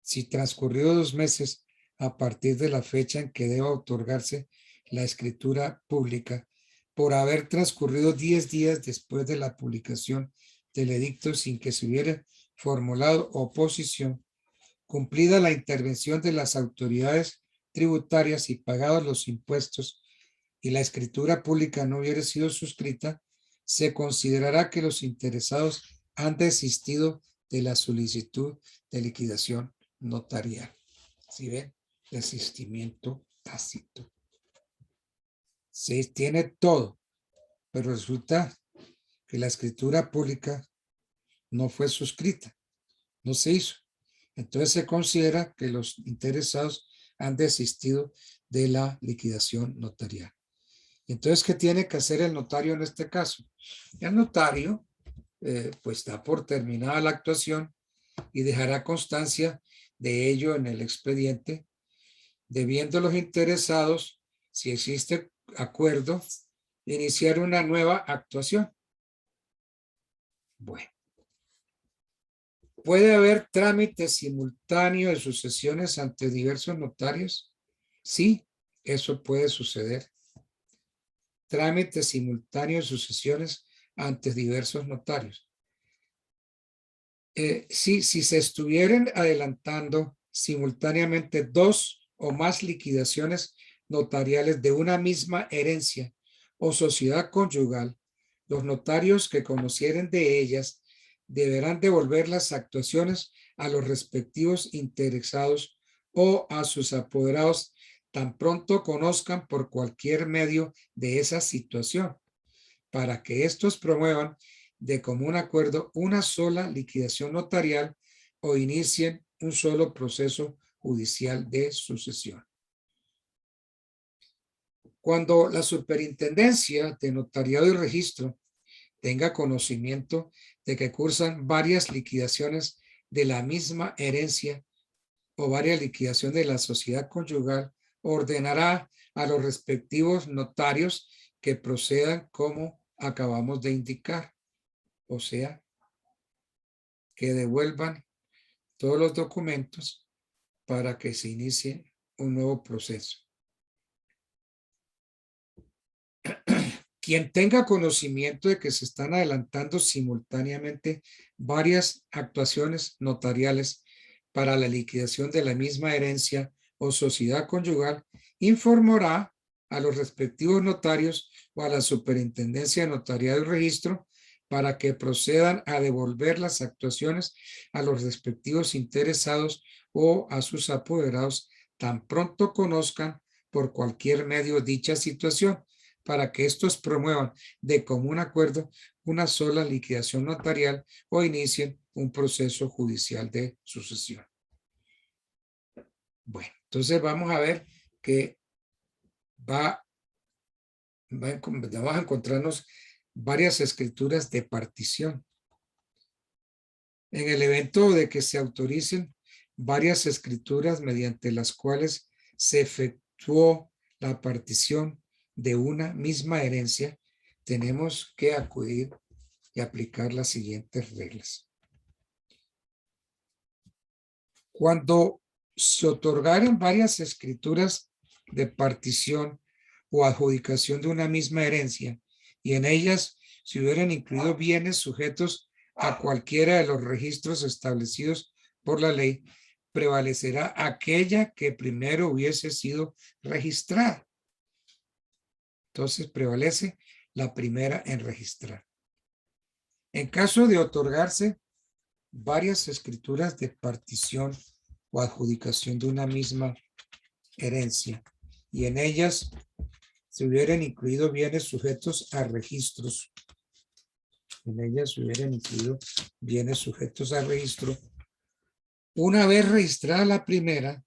Si transcurrido 2 meses a partir de la fecha en que deba otorgarse la escritura pública, por haber transcurrido 10 días después de la publicación del edicto sin que se hubiera formulado oposición, cumplida la intervención de las autoridades tributarias y pagados los impuestos y la escritura pública no hubiera sido suscrita, se considerará que los interesados han desistido de la solicitud de liquidación notarial. ¿Sí ven? Desistimiento tácito. Se tiene todo, pero resulta que la escritura pública no fue suscrita, no se hizo. Entonces se considera que los interesados han desistido de la liquidación notarial. Entonces, ¿qué tiene que hacer el notario en este caso? El notario pues da por terminada la actuación y dejará constancia de ello en el expediente, debiendo los interesados, si existe acuerdo, iniciar una nueva actuación. Bueno. ¿Puede haber trámite simultáneo de sucesiones ante diversos notarios? Sí, eso puede suceder. Trámite simultáneo de sucesiones ante diversos notarios. Sí, si se estuvieran adelantando simultáneamente 2 o más liquidaciones notariales de una misma herencia o sociedad conyugal, los notarios que conocieren de ellas deberán devolver las actuaciones a los respectivos interesados o a sus apoderados tan pronto conozcan por cualquier medio de esa situación, para que estos promuevan de común acuerdo una sola liquidación notarial o inicien un solo proceso judicial de sucesión. Cuando la Superintendencia de Notariado y Registro tenga conocimiento de que cursan varias liquidaciones de la misma herencia o varias liquidaciones de la sociedad conyugal, ordenará a los respectivos notarios que procedan como acabamos de indicar, o sea, que devuelvan todos los documentos para que se inicie un nuevo proceso. Quien tenga conocimiento de que se están adelantando simultáneamente varias actuaciones notariales para la liquidación de la misma herencia o sociedad conyugal, informará a los respectivos notarios o a la Superintendencia de Notariado y Registro para que procedan a devolver las actuaciones a los respectivos interesados o a sus apoderados tan pronto conozcan por cualquier medio dicha situación, para que estos promuevan de común acuerdo una sola liquidación notarial o inicien un proceso judicial de sucesión. Bueno, entonces vamos a ver que vamos a encontrarnos varias escrituras de partición. En el evento de que se autoricen varias escrituras mediante las cuales se efectuó la partición de una misma herencia, tenemos que acudir y aplicar las siguientes reglas. Cuando se otorgaron varias escrituras de partición o adjudicación de una misma herencia y en ellas se hubieran incluido bienes sujetos a cualquiera de los registros establecidos por la ley, prevalecerá aquella que primero hubiese sido registrada. Entonces prevalece la primera en registrar. En caso de otorgarse varias escrituras de partición o adjudicación de una misma herencia y en ellas se hubieran incluido bienes sujetos a registros. En ellas se hubieran incluido bienes sujetos a registro. Una vez registrada la primera,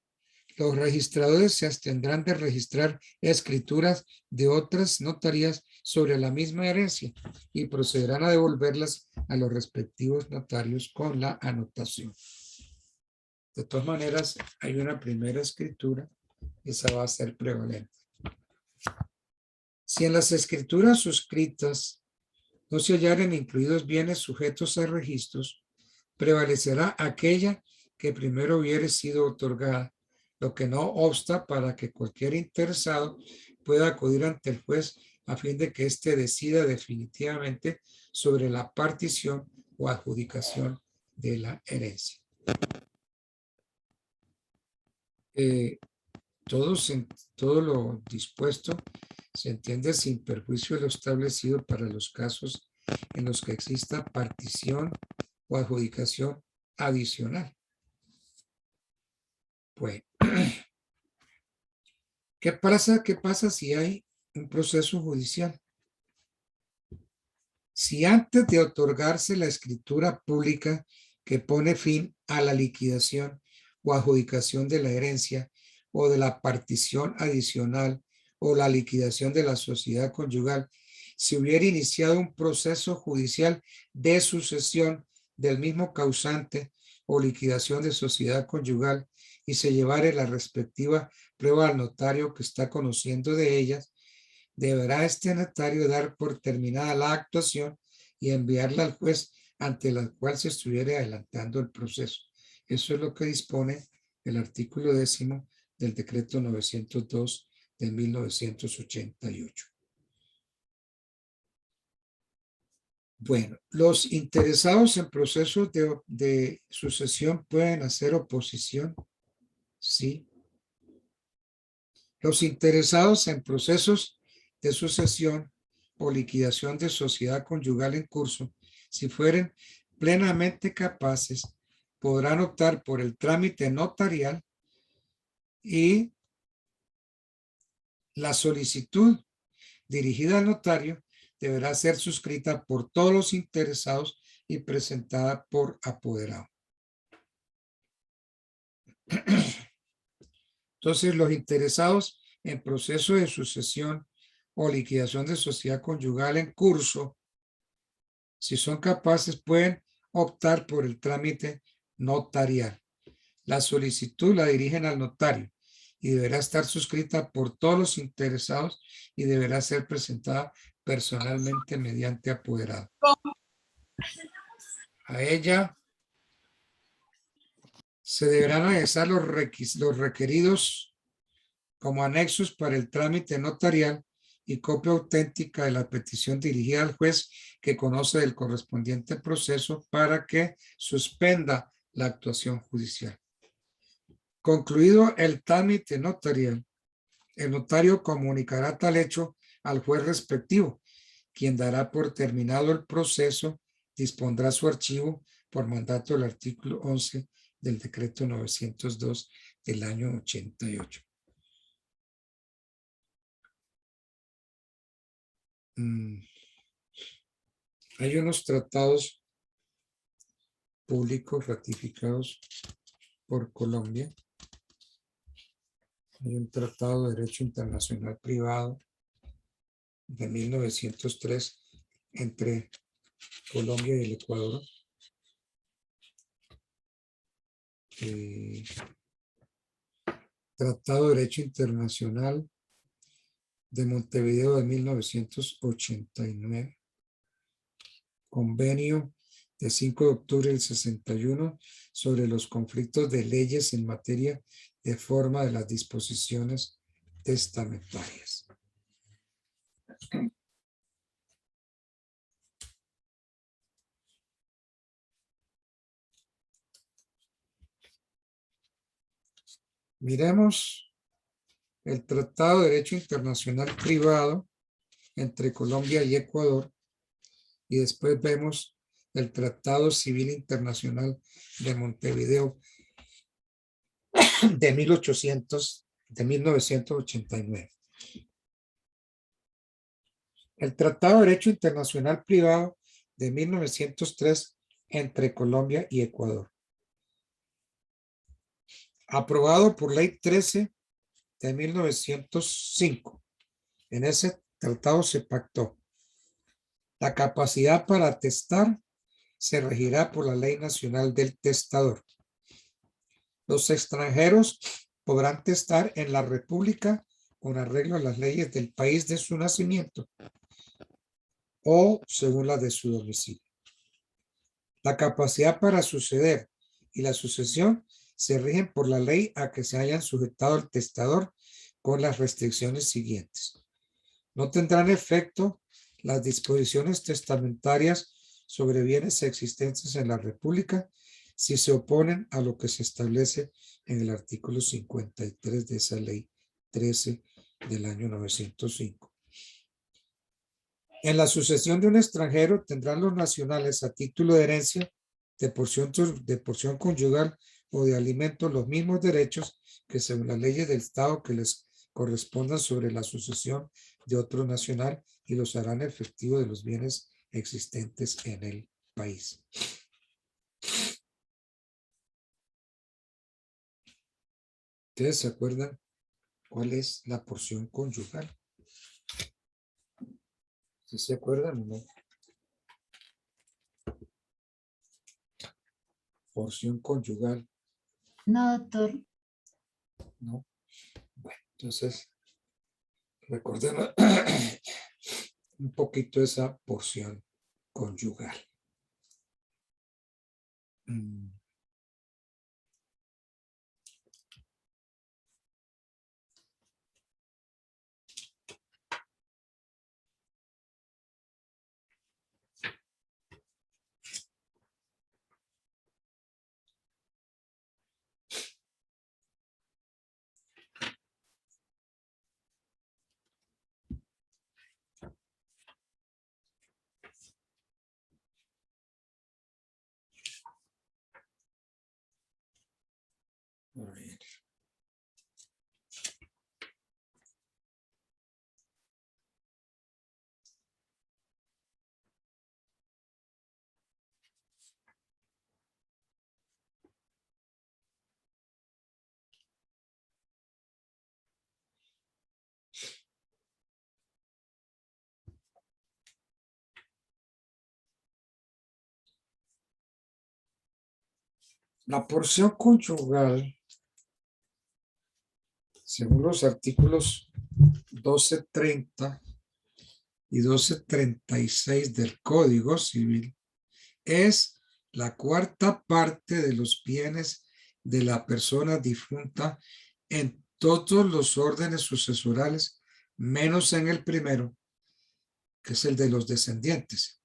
los registradores se abstendrán de registrar escrituras de otras notarías sobre la misma herencia y procederán a devolverlas a los respectivos notarios con la anotación. De todas maneras, hay una primera escritura, esa va a ser prevalente. Si en las escrituras suscritas no se hallaren incluidos bienes sujetos a registros, prevalecerá aquella que primero hubiere sido otorgada, lo que no obsta para que cualquier interesado pueda acudir ante el juez a fin de que éste decida definitivamente sobre la partición o adjudicación de la herencia. Todo lo dispuesto se entiende sin perjuicio de lo establecido para los casos en los que exista partición o adjudicación adicional. Pues, ¿qué pasa si hay un proceso judicial? Si antes de otorgarse la escritura pública que pone fin a la liquidación o adjudicación de la herencia o de la partición adicional o la liquidación de la sociedad conyugal, se hubiera iniciado un proceso judicial de sucesión del mismo causante o liquidación de sociedad conyugal y se llevare la respectiva prueba al notario que está conociendo de ellas, deberá este notario dar por terminada la actuación y enviarla al juez ante la cual se estuviera adelantando el proceso. Eso es lo que dispone el artículo 10 del decreto 902 de 1988. Bueno, los interesados en procesos de sucesión pueden hacer oposición. Sí. Los interesados en procesos de sucesión o liquidación de sociedad conyugal en curso, si fueren plenamente capaces, podrán optar por el trámite notarial y la solicitud dirigida al notario deberá ser suscrita por todos los interesados y presentada por apoderado. Entonces, los interesados en proceso de sucesión o liquidación de sociedad conyugal en curso, si son capaces, pueden optar por el trámite notarial. La solicitud la dirigen al notario y deberá estar suscrita por todos los interesados y deberá ser presentada personalmente mediante apoderado. A ella se deberán anexar los requeridos como anexos para el trámite notarial y copia auténtica de la petición dirigida al juez que conoce del correspondiente proceso para que suspenda la actuación judicial. Concluido el trámite notarial, el notario comunicará tal hecho al juez respectivo, quien dará por terminado el proceso, dispondrá su archivo por mandato del artículo 11 del decreto 902 del año 88. Hay unos tratados públicos ratificados por Colombia. Hay un tratado de derecho internacional privado de 1903 entre Colombia y el Ecuador. Tratado de derecho internacional de Montevideo de 1989. Convenio de 5 de octubre del 61 sobre los conflictos de leyes en materia de forma de las disposiciones testamentarias. Miremos el Tratado de Derecho Internacional Privado entre Colombia y Ecuador y después vemos el Tratado Civil Internacional de Montevideo de 1810. de 1989. El Tratado de Derecho Internacional Privado de 1903 entre Colombia y Ecuador. Aprobado por Ley 13 de 1905. En ese tratado se pactó: la capacidad para atestar se regirá por la Ley Nacional del Testador. Los extranjeros podrán testar en la República con arreglo a las leyes del país de su nacimiento o según la de su domicilio. La capacidad para suceder y la sucesión se rigen por la ley a que se hayan sujetado el testador con las restricciones siguientes. No tendrán efecto las disposiciones testamentarias sobre bienes existentes en la República si se oponen a lo que se establece en el artículo 53 de esa ley 13 del año 1905. En la sucesión de un extranjero tendrán los nacionales a título de herencia, de porción conyugal o de alimento los mismos derechos que según las leyes del Estado que les correspondan sobre la sucesión de otro nacional y los harán efectivo de los bienes existentes en el país. ¿Ustedes se acuerdan cuál es la porción conyugal? ¿Sí se acuerdan o no? Porción conyugal. No, doctor. No. Bueno, entonces recordemos un poquito esa porción conyugal. A ver. La porción conyugal, según los artículos 1230 y 1236 del Código Civil, es la cuarta parte de los bienes de la persona difunta en todos los órdenes sucesorales, menos en el primero, que es el de los descendientes,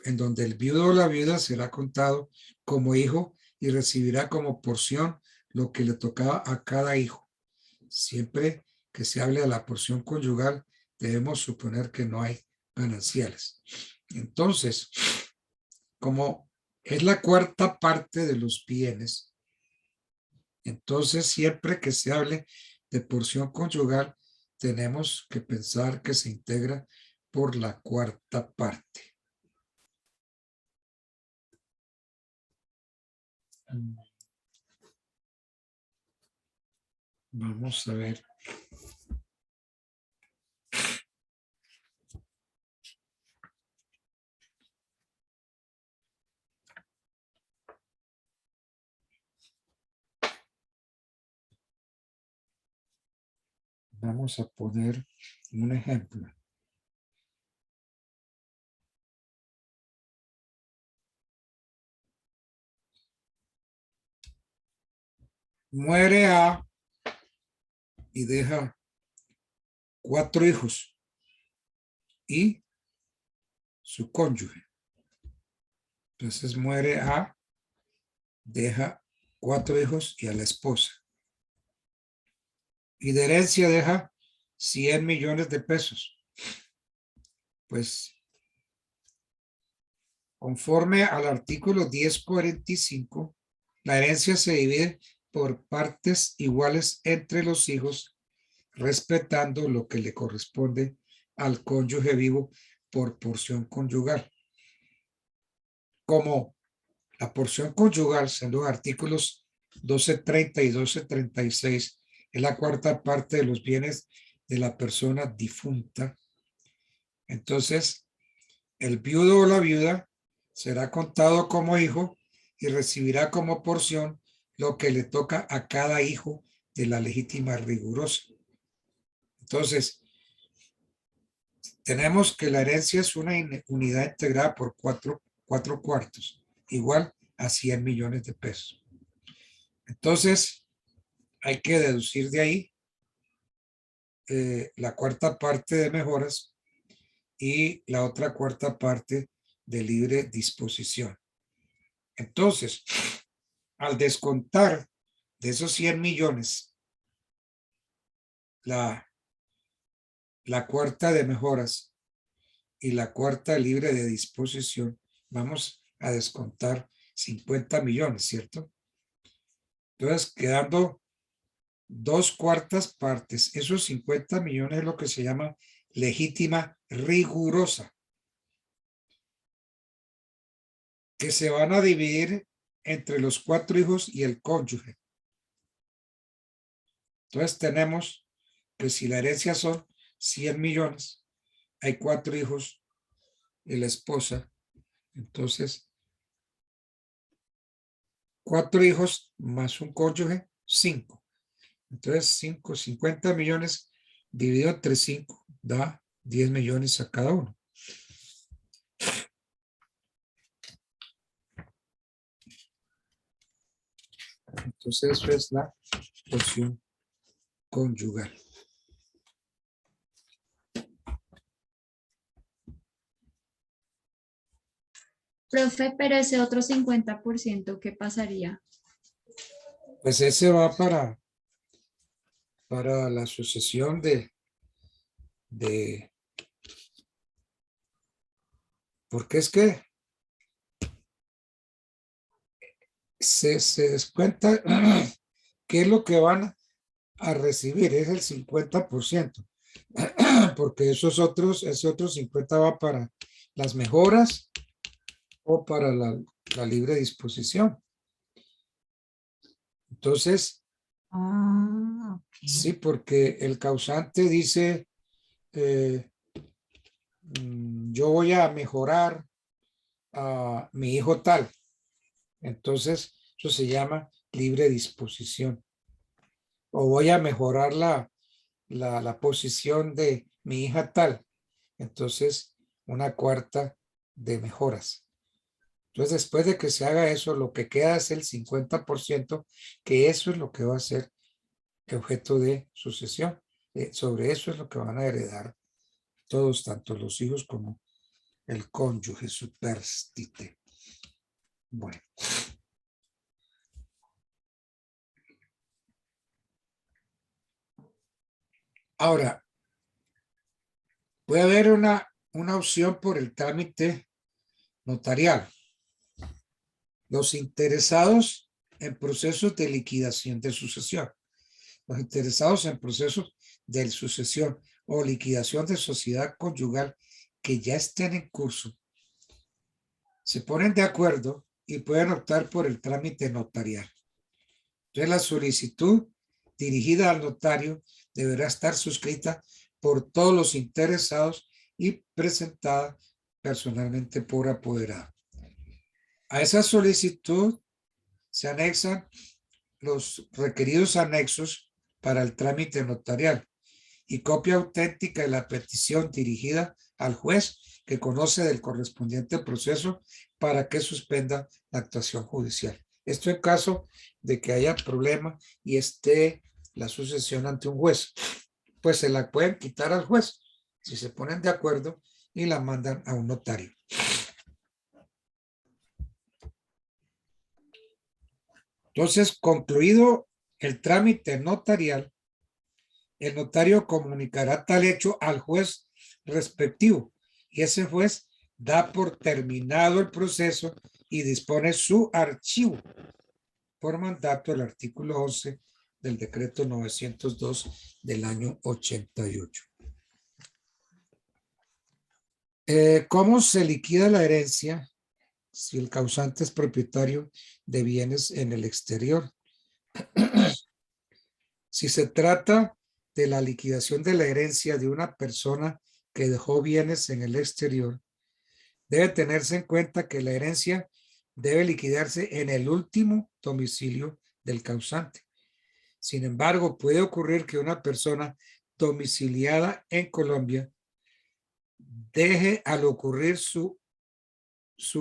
en donde el viudo o la viuda será contado como hijo y recibirá como porción lo que le tocaba a cada hijo. Siempre que se hable de la porción conyugal, debemos suponer que no hay gananciales. Entonces, como es la cuarta parte de los bienes, entonces siempre que se hable de porción conyugal, tenemos que pensar que se integra por la cuarta parte. Vamos a ver. Vamos a poner un ejemplo. Muere A y deja 4 hijos y su cónyuge. Entonces muere A, deja 4 hijos y a la esposa. Y de herencia deja 100 millones de pesos. Pues conforme al artículo 1045, la herencia se divide por partes iguales entre los hijos, respetando lo que le corresponde al cónyuge vivo por porción conyugal. Como la porción conyugal, en los artículos 1230 y 1236, es la cuarta parte de los bienes de la persona difunta. Entonces, el viudo o la viuda será contado como hijo y recibirá como porción lo que le toca a cada hijo de la legítima rigurosa. Entonces, tenemos que la herencia es una unidad integrada por cuatro cuartos, igual a 100 millones de pesos. Entonces, hay que deducir de ahí la cuarta parte de mejoras y la otra cuarta parte de libre disposición. Entonces, al descontar de esos 100 millones, la cuarta de mejoras y la cuarta libre de disposición, vamos a descontar 50 millones, ¿cierto? Entonces, quedando 2/4 partes. Esos 50 millones es lo que se llama legítima rigurosa, que se van a dividir entre los 4 hijos y el cónyuge. Entonces tenemos que si la herencia son 100 millones, hay 4 hijos y la esposa. Entonces, 4 hijos más un cónyuge, 5. Entonces, 50 millones dividido entre 5 da 10 millones a cada uno. Entonces, eso es la porción conyugal. Profe, pero ese otro 50%, ¿qué pasaría? Pues ese va para la sucesión de porque es que se descuenta qué es lo que van a recibir, es el 50%, porque ese otro 50 va para las mejoras o para la libre disposición. Entonces, sí, porque el causante dice, yo voy a mejorar a mi hijo tal. Entonces, eso se llama libre disposición. O voy a mejorar la posición de mi hija tal. Entonces, una cuarta de mejoras. Entonces, después de que se haga eso, lo que queda es el 50%, que eso es lo que va a ser el objeto de sucesión. Sobre eso es lo que van a heredar todos, tanto los hijos como el cónyuge superstite. Bueno. Ahora, puede haber una opción por el trámite notarial. Los interesados en procesos de liquidación de sucesión. Los interesados en procesos de sucesión o liquidación de sociedad conyugal que ya estén en curso, se ponen de acuerdo y pueden optar por el trámite notarial. Entonces, la solicitud dirigida al notario deberá estar suscrita por todos los interesados y presentada personalmente por apoderado. A esa solicitud se anexan los requeridos anexos para el trámite notarial y copia auténtica de la petición dirigida al juez que conoce del correspondiente proceso para que suspenda la actuación judicial. Esto en caso de que haya problema y esté la sucesión ante un juez, pues se la pueden quitar al juez si se ponen de acuerdo y la mandan a un notario. Entonces, concluido el trámite notarial, el notario comunicará tal hecho al juez respectivo y ese juez da por terminado el proceso y dispone su archivo. por mandato del artículo 11 del decreto 902 del año 88. ¿Cómo se liquida la herencia si el causante es propietario de bienes en el exterior? Si se trata de la liquidación de la herencia de una persona que dejó bienes en el exterior, debe tenerse en cuenta que la herencia debe liquidarse en el último domicilio del causante. Sin embargo, puede ocurrir que una persona domiciliada en Colombia deje al ocurrir su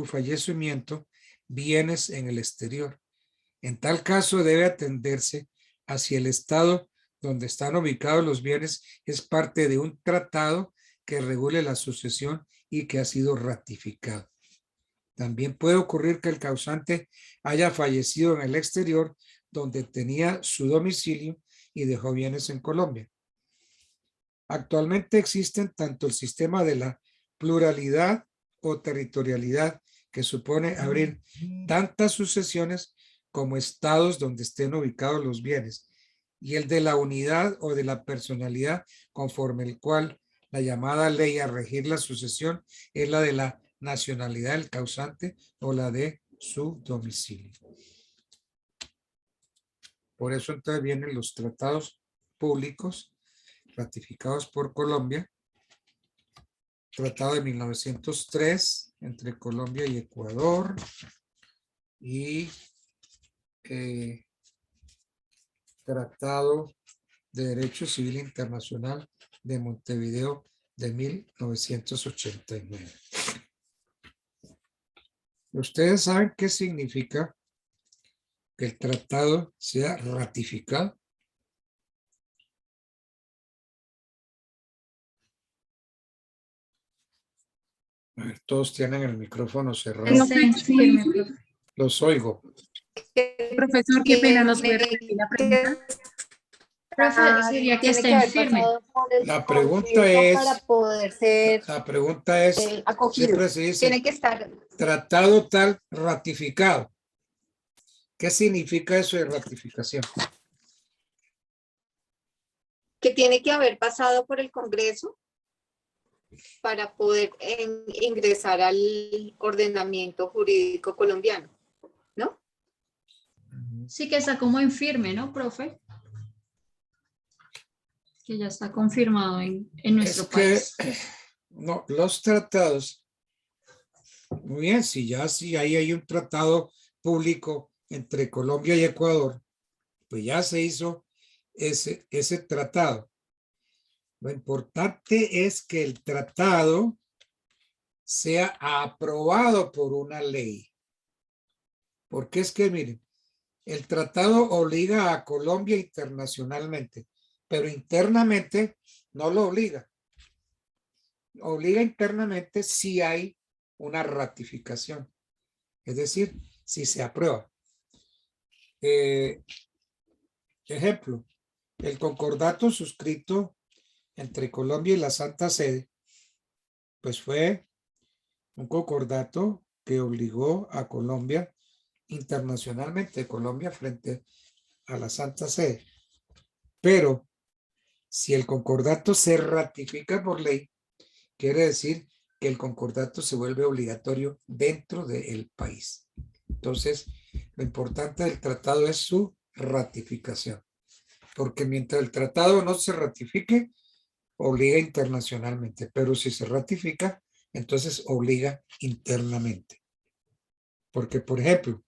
fallecimiento bienes en el exterior. En tal caso debe atenderse hacia el estado donde están ubicados los bienes es parte de un tratado que regule la sucesión y que ha sido ratificado. También puede ocurrir que el causante haya fallecido en el exterior donde tenía su domicilio y dejó bienes en Colombia. Actualmente existen tanto el sistema de la pluralidad o territorialidad, que supone abrir tantas sucesiones como estados donde estén ubicados los bienes, y el de la unidad o de la personalidad, conforme el cual la llamada ley a regir la sucesión es la de la nacionalidad del causante o la de su domicilio. Por eso entonces vienen los tratados públicos ratificados por Colombia, tratado de 1903 entre Colombia y Ecuador, y Tratado de Derecho Civil Internacional de Montevideo de 1989. ¿Ustedes saben qué significa que el tratado sea ratificado? A ver, todos tienen el micrófono cerrado. Está en firme, profe. Los oigo. Profesor, qué pena, ¿nos puede repetir la pregunta? Profe, sería que está en firme. La pregunta es, para poder ser la pregunta es, acogido. siempre se dice, Tiene que estar, tratado tal ratificado. ¿Qué significa eso de ratificación? que tiene que haber pasado por el Congreso para poder ingresar al ordenamiento jurídico colombiano, ¿no? Sí que está como en firme, ¿no, profe? Que ya está confirmado en nuestro país. No, los tratados, muy bien, si ahí hay un tratado público entre Colombia y Ecuador, pues ya se hizo ese tratado. Lo importante es que el tratado sea aprobado por una ley. Porque es que, miren, el tratado obliga a Colombia internacionalmente, pero internamente no lo obliga. Obliga internamente si hay una ratificación. Es decir, si se aprueba. Ejemplo, el concordato suscrito entre Colombia y la Santa Sede, pues fue un concordato que obligó a Colombia internacionalmente, Colombia frente a la Santa Sede. Pero si el concordato se ratifica por ley, quiere decir que el concordato se vuelve obligatorio dentro del país. Entonces, lo importante del tratado es su ratificación, porque mientras el tratado no se ratifique, obliga internacionalmente, pero si se ratifica, entonces obliga internamente. Porque, por ejemplo,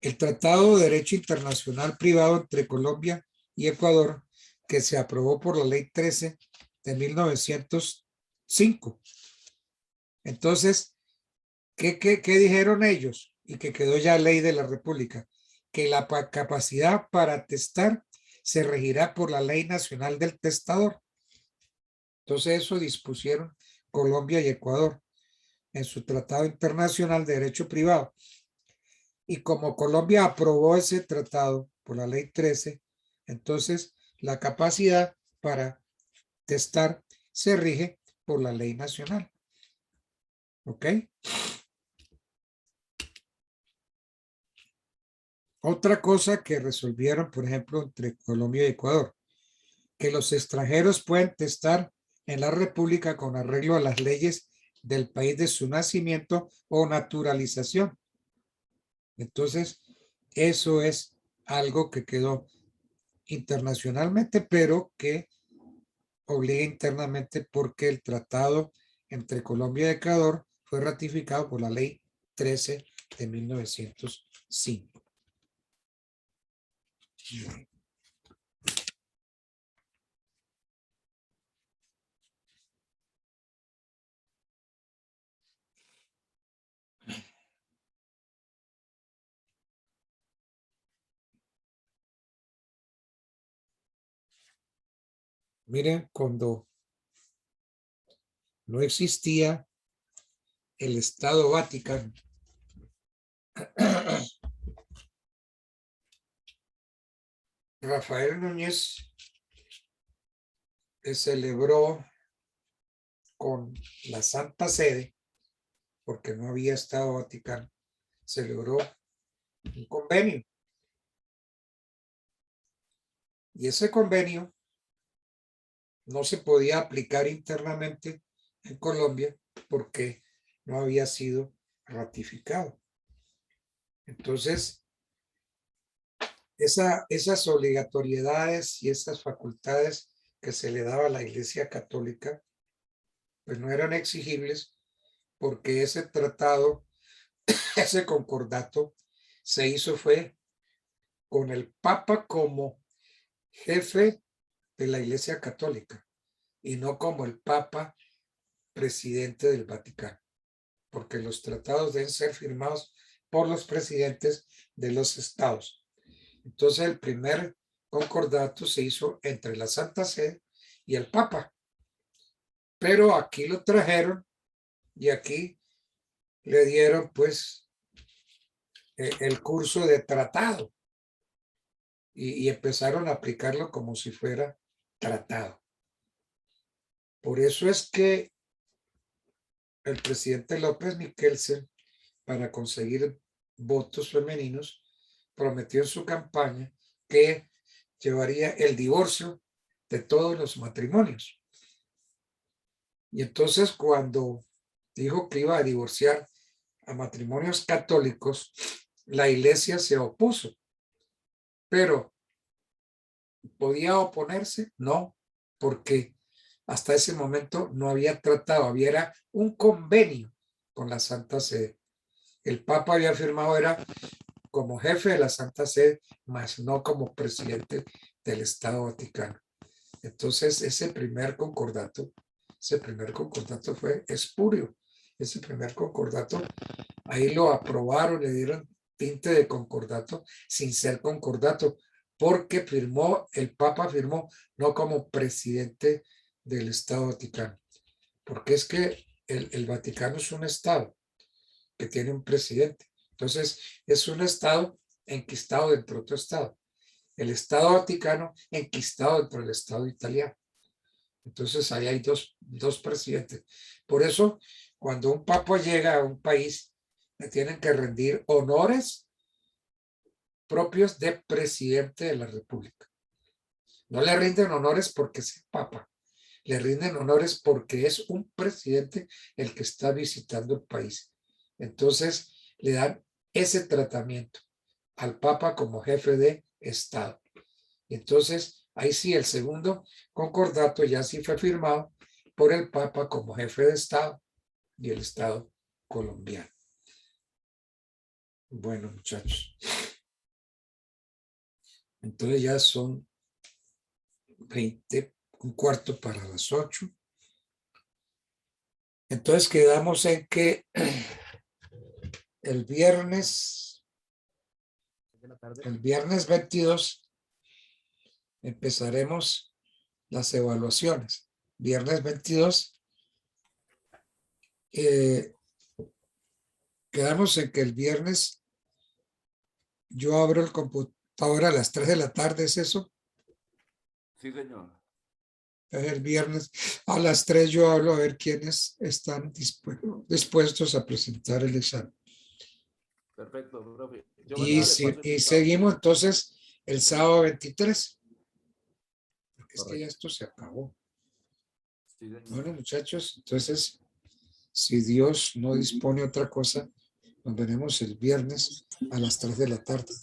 el Tratado de Derecho Internacional Privado entre Colombia y Ecuador, que se aprobó por la Ley 13 de 1905. Entonces, ¿qué dijeron ellos? Y que quedó ya ley de la República, que la capacidad para testar se regirá por la Ley Nacional del Testador. Entonces, eso dispusieron Colombia y Ecuador en su Tratado Internacional de Derecho Privado. Y como Colombia aprobó ese tratado por la Ley 13, entonces la capacidad para testar se rige por la Ley Nacional. ¿Ok? Otra cosa que resolvieron, por ejemplo, entre Colombia y Ecuador, que los extranjeros pueden testar en la República con arreglo a las leyes del país de su nacimiento o naturalización. Entonces, eso es algo que quedó internacionalmente, pero que obliga internamente porque el tratado entre Colombia y Ecuador fue ratificado por la ley 13 de 1905. Miren, cuando no existía el Estado Vaticano, Rafael Núñez celebró con la Santa Sede, porque no había Estado Vaticano, celebró un convenio. Y ese convenio no se podía aplicar internamente en Colombia porque no había sido ratificado. Entonces, esas obligatoriedades y esas facultades que se le daba a la Iglesia Católica, pues no eran exigibles porque ese tratado, ese concordato se hizo fue con el Papa como jefe de la Iglesia Católica y no como el Papa presidente del Vaticano, porque los tratados deben ser firmados por los presidentes de los estados. Entonces el primer concordato se hizo entre la Santa Sede y el Papa, pero aquí lo trajeron y aquí le dieron pues el curso de tratado y empezaron a aplicarlo como si fuera tratado. Por eso es que el presidente López Miquelsen, para conseguir votos femeninos, prometió en su campaña que llevaría el divorcio de todos los matrimonios. Y entonces cuando dijo que iba a divorciar a matrimonios católicos, la iglesia se opuso. Pero ¿podía oponerse? No, porque hasta ese momento no había tratado, había un convenio con la Santa Sede. El Papa había firmado, era como jefe de la Santa Sede, más no como presidente del Estado Vaticano. Entonces, ese primer concordato fue espurio. Ese primer concordato, ahí lo aprobaron, le dieron tinte de concordato sin ser concordato, porque el Papa firmó no como presidente del Estado Vaticano, porque es que el Vaticano es un Estado que tiene un presidente. Entonces, es un Estado enquistado dentro de otro Estado. El Estado Vaticano enquistado dentro del Estado italiano. Entonces, ahí hay dos presidentes. Por eso, cuando un papa llega a un país, le tienen que rendir honores propios de presidente de la República. No le rinden honores porque es papa. Le rinden honores porque es un presidente el que está visitando el país. Entonces, le dan ese tratamiento al Papa como jefe de Estado. Entonces, ahí sí, el segundo concordato ya sí fue firmado por el Papa como jefe de Estado y el Estado colombiano. Bueno, muchachos. Entonces ya son 20, un cuarto para las 8. Entonces quedamos en que el viernes 22 empezaremos las evaluaciones. Viernes 22 quedamos en que el viernes yo abro el computador a las 3 de la tarde, ¿es eso? Sí, señor. El viernes a las 3 yo hablo a ver quiénes están dispuestos a presentar el examen. Perfecto, profe. Yo Y, mañana le si, paso el y listado. seguimos entonces el sábado 23. Porque es que Correcto. ya esto se acabó. Sí, señor. Bueno, muchachos, entonces, si Dios no dispone otra cosa, nos veremos el viernes a las 3 de la tarde.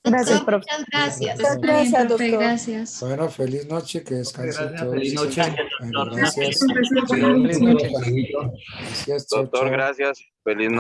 Gracias, Doctor, profe. muchas gracias. Muchas Está bien, gracias, profe, doctor. gracias. Bueno, feliz noche, que descansen Gracias, todos. feliz noche. Bueno, gracias. Feliz noche. Gracias, chao, Doctor, chao. gracias. Feliz noche.